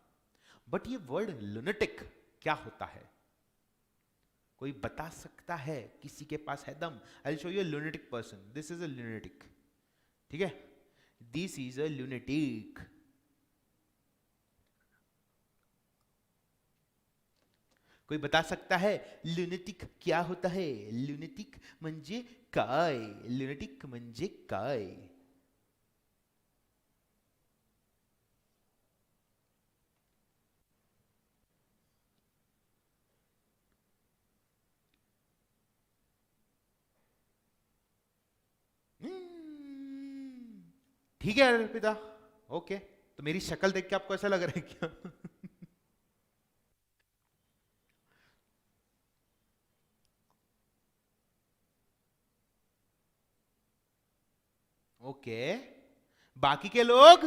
बट ये वर्ड लुनेटिक क्या होता है? कोई बता सकता है? किसी के पास है दम? I will show you a lunatic person, this is a lunatic, ठीक है, दिस इज अ लुनेटिक। कोई बता सकता है लुनेटिक क्या होता है? लुनेटिक म्हणजे काय? लुनेटिक म्हणजे काय? ठीक है अर्पिता, ओके। तो मेरी शक्ल देख के आपको ऐसा लग रहा है क्या? ओके, बाकी के लोग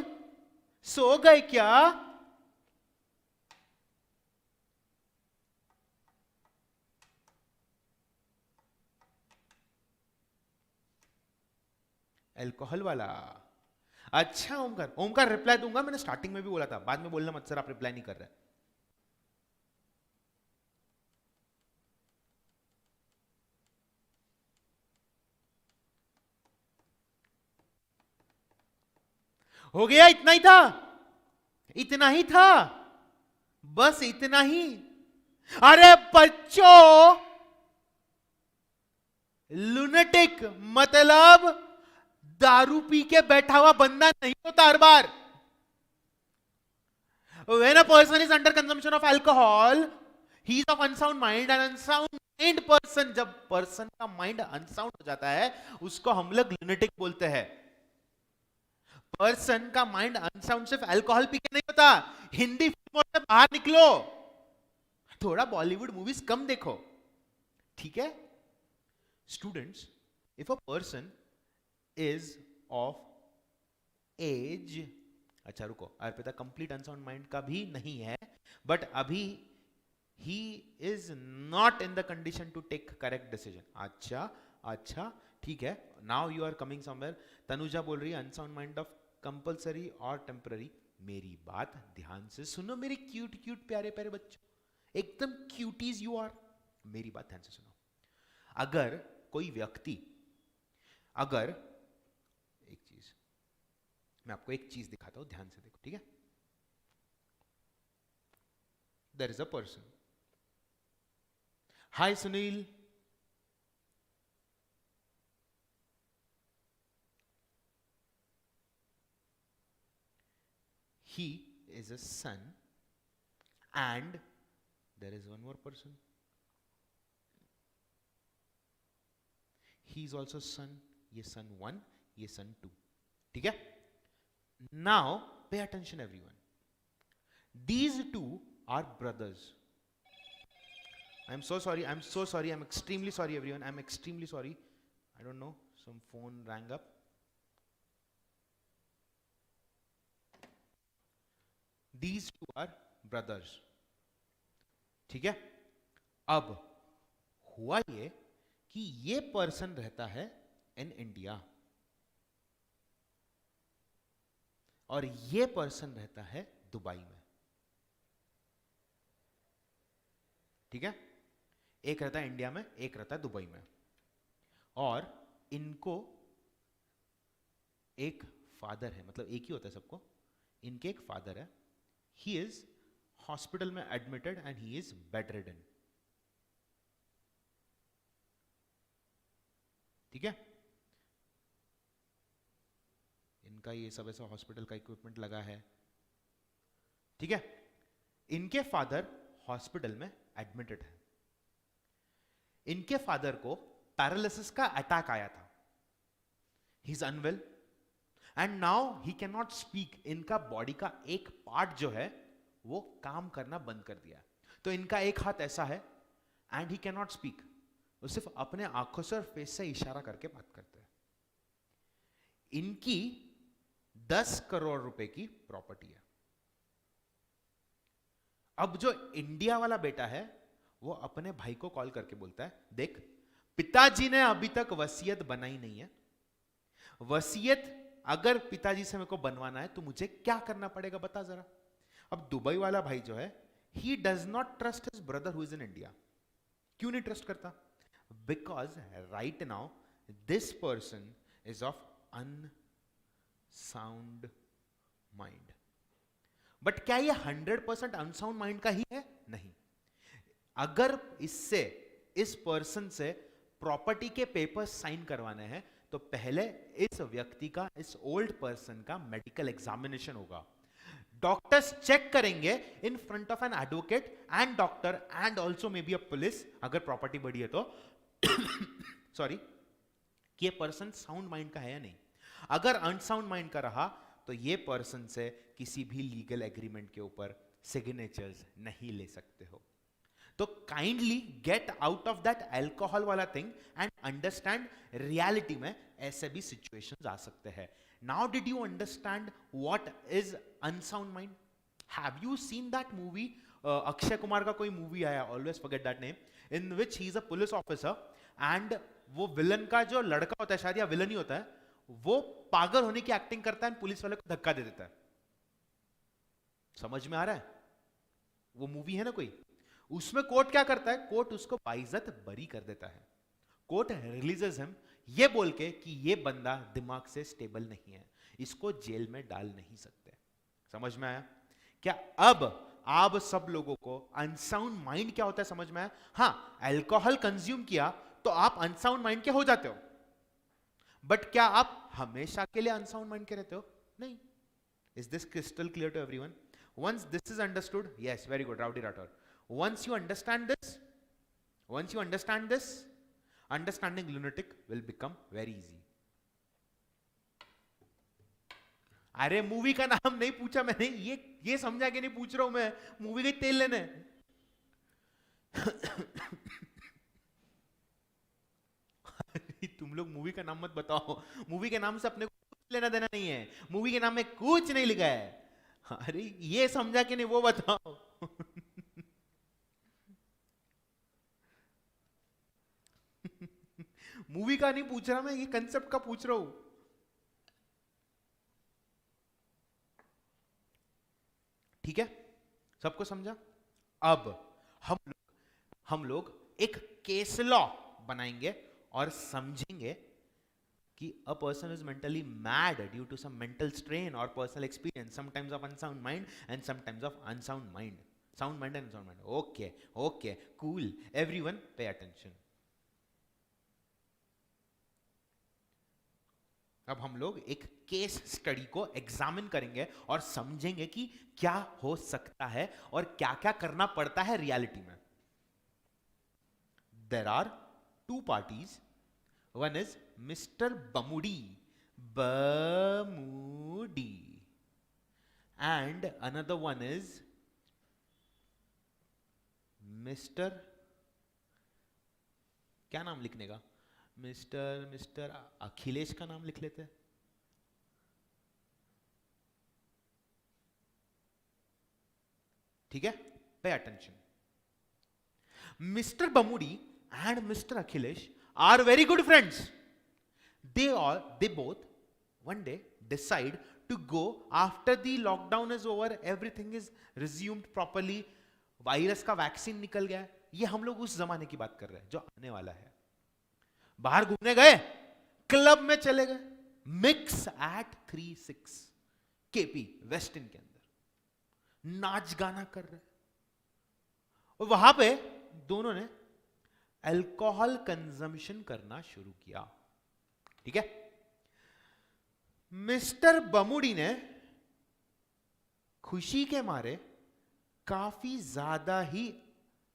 सो गए क्या? अल्कोहल वाला। अच्छा ओमकार, ओमकार रिप्लाई दूंगा, मैंने स्टार्टिंग में भी बोला था, बाद में बोलना मत सर आप रिप्लाई नहीं कर रहे। हो गया, इतना ही था, इतना ही था, बस इतना ही। अरे बच्चों, लुनेटिक मतलब दारू पी के बैठा हुआ बंदा नहीं होता हर बार। When a person is under consumption of alcohol, he is of unsound mind, and unsound mind person, जब पर्सन का माइंड अनसाउंड हो जाता है उसको हम लोग लुनेटिक बोलते हैं। पर्सन का माइंड अनसाउंड सिर्फ अल्कोहल पी के नहीं होता। हिंदी फिल्मों से बाहर निकलो, थोड़ा बॉलीवुड मूवीज कम देखो, ठीक है? Students, if a person is of age, अच्छा रुको, अर्पिता कंप्लीट अनसाउंड माइंड का भी नहीं है, बट अभी ही is not in the condition to take correct decision. अच्छा अच्छा ठीक है, now you are coming somewhere. Tanuja बोल रही है अनसाउंड माइंड ऑफ कंपलसरी और टेम्पररी। मेरी बात ध्यान से सुनो मेरे क्यूट क्यूट प्यारे प्यारे बच्चों, एकदम क्यूटीज यू आर। मेरी बात ध्यान से सुनो। अगर कोई व्यक्ति, अगर एक चीज मैं आपको एक चीज दिखाता हूं, ध्यान से देखो, ठीक है? There is a person. Hi Sunil, he is a son, and there is one more person, he is also son। ये son 1, ये son 2, ठीक है? Now pay attention everyone, these two are brothers। I'm so sorry, I'm so sorry, I'm extremely sorry everyone, I'm extremely sorry, I don't know, some phone rang up। These two are brothers, ठीक है? अब हुआ ये कि ये person रहता है in India और ये पर्सन रहता है दुबई में, ठीक है? एक रहता है इंडिया में, एक रहता है दुबई में, और इनको एक फादर है, मतलब एक ही होता है सबको, इनके एक फादर है। He is हॉस्पिटल में admitted and he is bedridden, ठीक है? इनका ये सब ऐसा हॉस्पिटल का इक्विपमेंट लगा है, ठीक है? इनके फादर हॉस्पिटल में एडमिटेड है। इनके फादर को पैरालिसिस का अटैक आया था, he is unwell and now he can not speak. इनका बॉडी का एक पार्ट जो है वो काम करना बंद कर दिया, तो इनका एक हाथ ऐसा है and he can not speak, वो सिर्फ अपने आंखों से और फेस से इशारा करके बात करते हैं। इनकी 10 करोड़ रुपए की प्रॉपर्टी है। अब जो इंडिया वाला बेटा है वो अपने भाई को कॉल करके बोलता है, देख पिताजी ने अभी तक वसीयत बनाई नहीं है, वसीयत अगर पिताजी से मेरे को बनवाना है तो मुझे क्या करना पड़ेगा बता जरा। अब दुबई वाला भाई जो है, he does not trust his brother who is in India. क्यों नहीं ट्रस्ट करता? Because right now this person is of unsound mind. But क्या ये 100% अनसाउंड माइंड का ही है? नहीं। अगर इससे, इस पर्सन से प्रॉपर्टी के पेपर्स साइन करवाने हैं तो पहले इस व्यक्ति का, इस ओल्ड पर्सन का मेडिकल एग्जामिनेशन होगा। डॉक्टर्स चेक करेंगे in front of an advocate and doctor and also may be a police, अगर प्रॉपर्टी बड़ी है तो सॉरी, कि ये पर्सन साउंड माइंड का है या नहीं। अगर अनसाउंड माइंड का रहा तो ये पर्सन से किसी भी लीगल एग्रीमेंट के ऊपर सिग्नेचर्स नहीं ले सकते हो। तो kindly get out of that alcohol वाला थिंग एंड अंडरस्टैंड रियलिटी में ऐसे भी सिचुएशंस आ सकते हैं। Now did you understand what is unsound mind? Have you seen that movie? Akshay Kumar का कोई मूवी आया, always forget that name, in which he is a police officer and वो villain का जो लड़का होता है, शायद या विलन ही होता है, वो पागल होने की एक्टिंग करता है, पुलिस वाले को धक्का दे देता है। समझ में आ रहा है? वो मूवी है ना कोई, उसमें कोर्ट क्या करता है? कोर्ट उसको बाइज्जत बरी कर देता है। कोर्ट रिलीजेस हिम ये बोल के कि ये बंदा दिमाग से स्टेबल नहीं है, इसको जेल में डाल नहीं सकते। समझ में आया क्या? अब आप सब लोगों को अनसाउंड माइंड क्या होता है समझ में आया? हाँ, अल्कोहल कंज्यूम किया तो आप अनसाउंड माइंड के हो जाते हो, बट क्या आप हमेशा के लिए अनसाउंड माइंड के रहते हो? नहीं। Is this crystal clear to everyone? Once this is understood, yes, very good, Rowdy Rathore. Once you understand this, understanding lunatic will become very easy. अरे मूवी का नाम नहीं पूछा मैंने, ये समझा कि नहीं पूछ रहा हूं मैं, मूवी का तेल लेने। तुम लोग मूवी का नाम मत बताओ, मूवी के नाम से अपने को कुछ लेना देना नहीं है, मूवी के नाम में कुछ नहीं लिखा है। अरे ये समझा कि नहीं वो बताओ। मूवी का नहीं पूछ रहा मैं, ये कंसेप्ट का पूछ रहा हूं। ठीक है, सबको समझा? अब हम लोग एक केस लॉ बनाएंगे और समझेंगे कि a person is mentally mad due to some mental strain or personal experience, sometimes of unsound mind and sometimes of unsound mind, sound mind and unsound mind. Okay, cool, everyone pay attention. अब हम लोग एक case study को examine करेंगे और समझेंगे कि क्या हो सकता है और क्या क्या करना पड़ता है रियलिटी में। There are two parties. One is Mr. Bamudi, and another one is Mr. क्या नाम लिखने का? मिस्टर अखिलेश का नाम लिख लेते हैं। ठीक है, pay attention. Mr. Bamudi and Mr. Akhilesh are very good friends. They both one day decide to go after the lockdown is over, everything is resumed properly, virus का वैक्सीन निकल गया। ये हम लोग उस जमाने की बात कर रहे हैं जो आने वाला है। बाहर घूमने गए, क्लब में चले गए, mix at 36 KP Westin के अंदर नाच गाना कर रहे, और वहां पे दोनों ने अल्कोहल कंजम्पशन करना शुरू किया। ठीक है, मिस्टर बमुडी ने खुशी के मारे काफी ज्यादा ही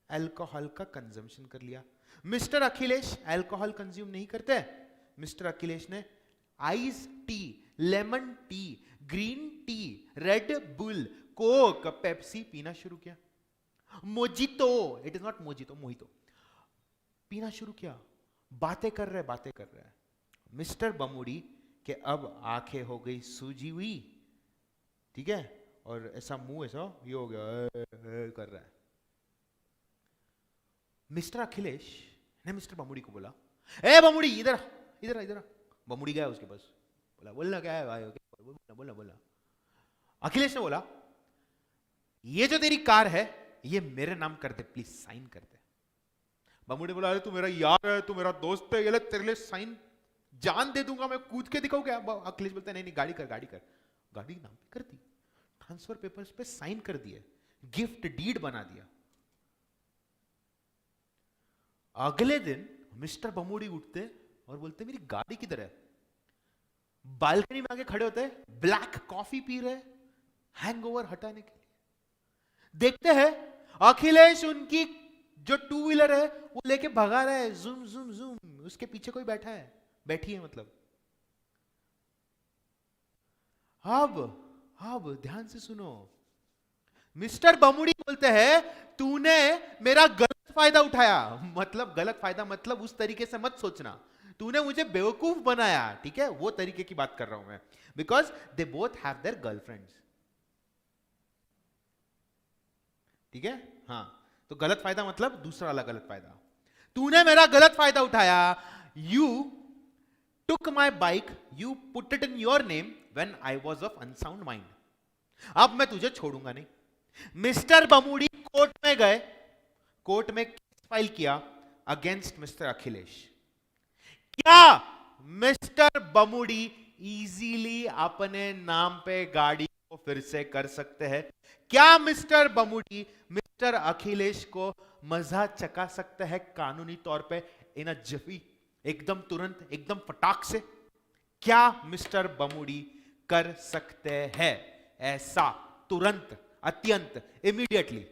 अल्कोहल का कंजम्पशन कर लिया। मिस्टर अखिलेश अल्कोहल कंज्यूम नहीं करते। मिस्टर अखिलेश ने ice tea, lemon tea, green tea, red bull, Coke, Pepsi पीना शुरू किया। Mojito, it is not mojito, mojito पीना शुरू किया। बातें कर रहे। मिस्टर बमुडी के अब आंखें हो गई सूजी हुई, ठीक है, और ऐसा मुंह ऐसा ये हो गया कर रहा है। मिस्टर अखिलेश ने मिस्टर बमुडी को बोला, ए बमुडी इधर इधर इधर। बमुडी गया उसके पास, बोला बोलना क्या है भाई, बोला। अखिलेश ने बोला, ये जो तेरी कार है ये मेरे नाम कर दे प्लीज, साइन कर दे। बमुडी बोला, अरे तू मेरा यार है, तू मेरा दोस्त है, ये ले तेरे लिए साइन जान दे दूंगा, मैं कूद के दिखाऊं क्या? अखिलेश बोलता है, नहीं गाड़ी कर। गाड़ी नाम पे कर दी, ट्रांसफर पेपर्स पे साइन कर दिए, गिफ्ट डीड बना दिया। अगले दिन मिस्टर बमुडी उठते और बोलते, मेरी गाड़ी किधर है? बालकनी में आके खड़े होते, ब्लैक कॉफी पी रहे, हैंगओवर हटाने के लिए। देखते हैं अखिलेश उनकी जो टू व्हीलर है वो लेके भगा रहा है, जूम जूम जूम, उसके पीछे कोई बैठी है मतलब। अब ध्यान से सुनो। मिस्टर बमुड़ी बोलते हैं तूने मेरा गलत फायदा उठाया। मतलब गलत फायदा मतलब उस तरीके से मत सोचना, तूने मुझे बेवकूफ बनाया, ठीक है, वो तरीके की बात कर रहा हूं मैं। Because they both have their girlfriends, ठीक है। हाँ, तो गलत फायदा मतलब दूसरा वाला गलत फायदा। तूने मेरा गलत फायदा उठाया। You took my bike, you put it in your name when I was of unsound mind. अब मैं तुझे छोड़ूंगा नहीं। मिस्टर बमुड़ी कोर्ट में गए, कोर्ट में केस फाइल किया अगेंस्ट मिस्टर अखिलेश। क्या मिस्टर बमुड़ी इजीली अपने नाम पे गाड़ी को फिर से कर सकते हैं? क्या मिस्टर बमुड़ी मिस्टर अखिलेश को मजा चका सकते हैं कानूनी तौर पे इन अ जिफी, एकदम तुरंत, एकदम फटाक से? क्या मिस्टर बमुड़ी कर सकते हैं ऐसा तुरंत, अत्यंत, immediately?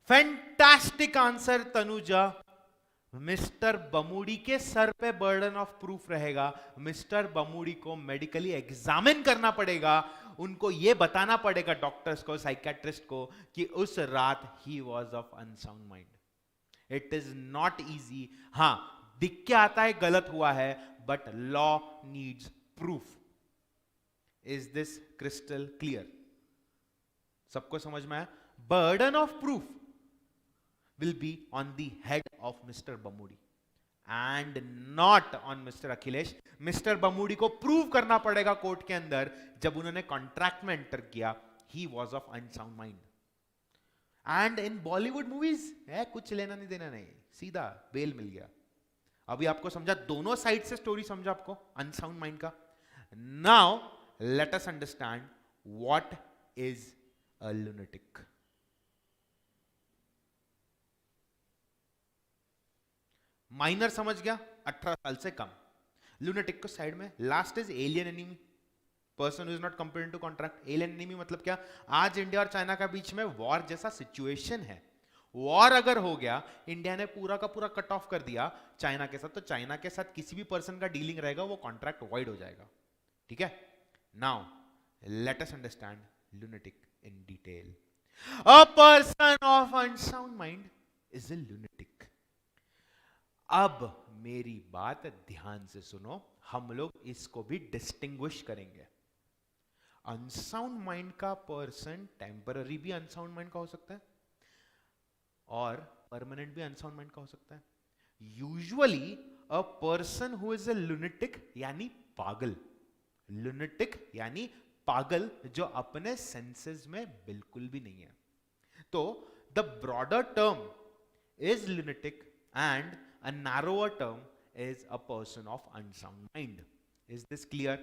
Fantastic answer Tanuja. Mister Bamudi के सर पे बर्डन ऑफ प्रूफ रहेगा। मिस्टर बमुड़ी को मेडिकली एग्जामिन करना पड़ेगा, उनको यह बताना पड़ेगा, डॉक्टर्स को, साइकेट्रिस्ट को, कि उस रात he was of unsound mind. It is not easy. हां, दिख के आता है गलत हुआ है, but law needs proof. Is this crystal clear? सबको समझ में आया? Burden of proof will be on the head of Mr. Bamudi and not on Mr. Akhilesh. Mr. Bamudi को प्रूव करना पड़ेगा कोर्ट के अंदर, जब उन्होंने कॉन्ट्रैक्ट में एंटर किया, he was of unsound mind. And in Bollywood movies है कुछ लेना नहीं देना नहीं, सीधा बेल मिल गया। अभी आपको समझा, दोनों साइड से स्टोरी समझा आपको अनसाउंड माइंड का। Now let us understand what is a lunatic. Minor समझ गया, 18 साल से कम। लूनेटिक को साइड में। Last is alien enemy, person who is not compared to contract. Alien enemy मतलब क्या? आज इंडिया और चाइना का बीच में वॉर जैसा सिचुएशन है। वॉर अगर हो गया, इंडिया ने पूरा का पूरा कट ऑफ कर दिया चाइना के साथ, तो चाइना के साथ किसी भी पर्सन का डीलिंग रहेगा वो कॉन्ट्रैक्ट वॉइड हो जाएगा, ठीक है। Now let us understand lunatic in detail. A person of unsound mind is a lunatic. अब मेरी बात ध्यान से सुनो, हम लोग इसको भी डिस्टिंग्विश करेंगे। अनसाउंड माइंड का पर्सन टेम्पररी भी अनसाउंड माइंड का हो सकता है और परमानेंट भी अनसाउंड माइंड का हो सकता है। Usually a person who is a lunatic यानी पागल, लुनेटिक यानी पागल जो अपने सेंसेस में बिल्कुल भी नहीं है। तो the broader term is lunatic and a narrower term is a person of unsound mind. Is this clear?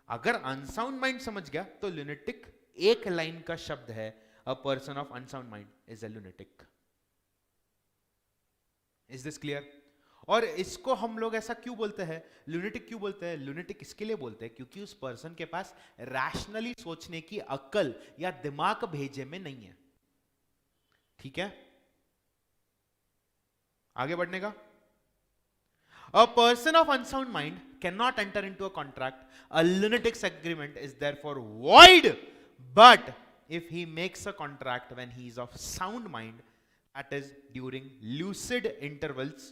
अगर unsound mind समझ गया तो lunatic एक लाइन का शब्द है। A person of unsound mind is a lunatic. Is this clear? और इसको हम लोग ऐसा क्यों बोलते हैं, lunatic क्यों बोलते हैं? lunatic इसके लिए बोलते हैं क्योंकि उस पर्सन के पास रैशनली सोचने की अक्ल या दिमाग भेजे में नहीं है, ठीक है। आगे बढ़ने का। A person of unsound mind cannot enter into a contract. A lunatic's agreement is therefore void. But if he makes a contract when he is of sound mind, that is during lucid intervals,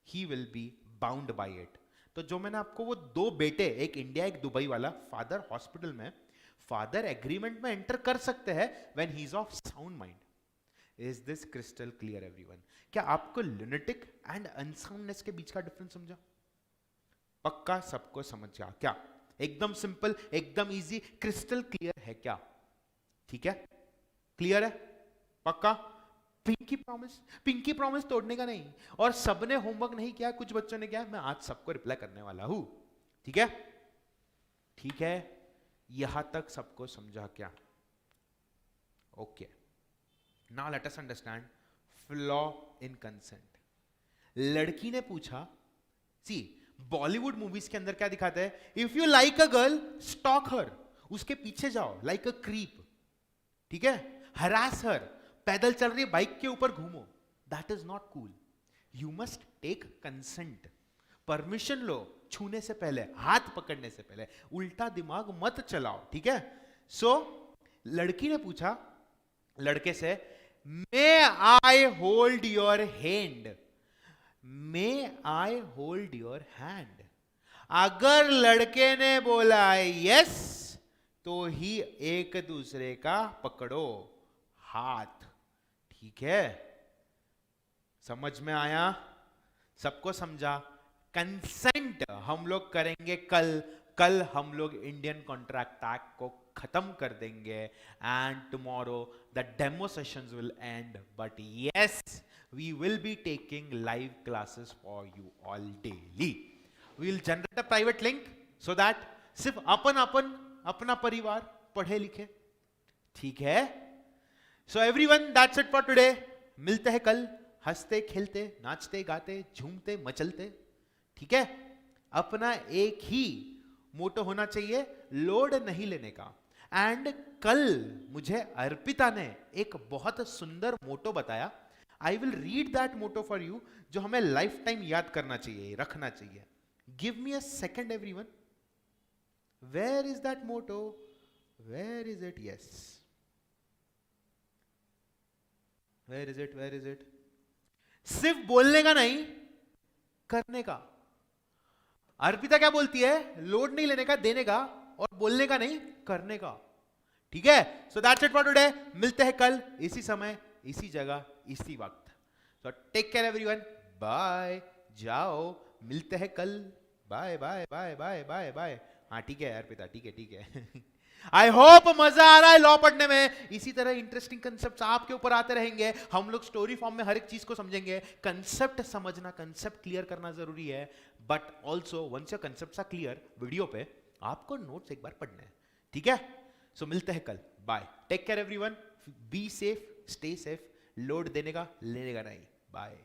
he will be bound by it. तो जो मैंने आपको वो दो बेटे, एक India एक Dubai वाला, फादर हॉस्पिटल में, फादर एग्रीमेंट में एंटर कर सकते हैं when he is of sound mind. Is this crystal clear everyone? क्या आपको lunatic and unsoundness के बीच का डिफरेंस समझा? पक्का सबको समझ गया क्या? एकदम सिंपल, एकदम इजी, क्रिस्टल क्लियर है क्या? ठीक है, क्लियर है पक्का? पिंकी प्रॉमिस तोड़ने का नहीं। और सबने होमवर्क नहीं किया, कुछ बच्चों ने किया, मैं आज सबको रिप्लाई करने वाला हूं, ठीक है। ठीक है, यहां तक सबको समझा क्या? Okay, now let us understand flaw in consent. लड़की ने पूछा, सी बॉलीवुड मूवीज के अंदर क्या दिखाते हैं? If you like a girl, stalk her, उसके पीछे जाओ लाइक अ क्रीप, ठीक है? हरास हर, पैदल चल रही बाइक के ऊपर घूमो, that is not cool. You must take consent, permission लो, छूने से पहले, हाथ पकड़ने से पहले, उल्टा दिमाग मत चलाओ, ठीक है? सो लड़की ने पूछा लड़के से, may I hold your hand, may I hold your hand. अगर लड़के ने बोला यस, तो ही एक दूसरे का पकड़ो हाथ, ठीक है? समझ में आया? सबको समझा? कंसेंट हम लोग करेंगे कल हम लोग इंडियन कॉन्ट्रैक्ट एक्ट को खत्म कर देंगे, and tomorrow the demo sessions will and, but yes we will be taking live classes for you all daily. We will generate a private link so that सिर्फ अपना परिवार पढ़े लिखे, ठीक है? So everyone, that's it for today. मिलते हैं कल, हंसते खेलते नाचते गाते झूमते मचलते, ठीक है? अपना एक ही मोटो होना चाहिए, लोड नहीं लेने का। एंड कल मुझे अर्पिता ने एक बहुत सुंदर मोटो बताया, I will read that motto for you, जो हमें लाइफ टाइम याद करना चाहिए, रखना चाहिए। Give me a second everyone, where is that motto, where is it? Yes, where is it, where is it? सिर्फ बोलने का नहीं, करने का। अर्पिता क्या बोलती है? लोड नहीं लेने का, देने का, और बोलने का नहीं, करने का, ठीक है? So that's it for today. मिलते हैं कल इसी समय, इसी जगह, इसी वक्त। तो टेक केयर एवरीवन, बाय। जाओ, मिलते हैं कल, bye bye bye bye bye bye. हाँ ठीक है अर्पिता, ठीक है ठीक है। आई होप मजा आ रहा है लॉ पढ़ने में। इसी तरह इंटरेस्टिंग कंसेप्ट आपके ऊपर आते रहेंगे, हम लोग स्टोरी फॉर्म में हर एक चीज को समझेंगे। कंसेप्ट समझना, कंसेप्ट क्लियर करना जरूरी है, but also once your concept are clear, video पे आपको नोट्स एक बार पढ़ने हैं, ठीक है? सो मिलते हैं कल, bye. Take care everyone, be safe, stay safe, load देने का लेने का नहीं, बाय।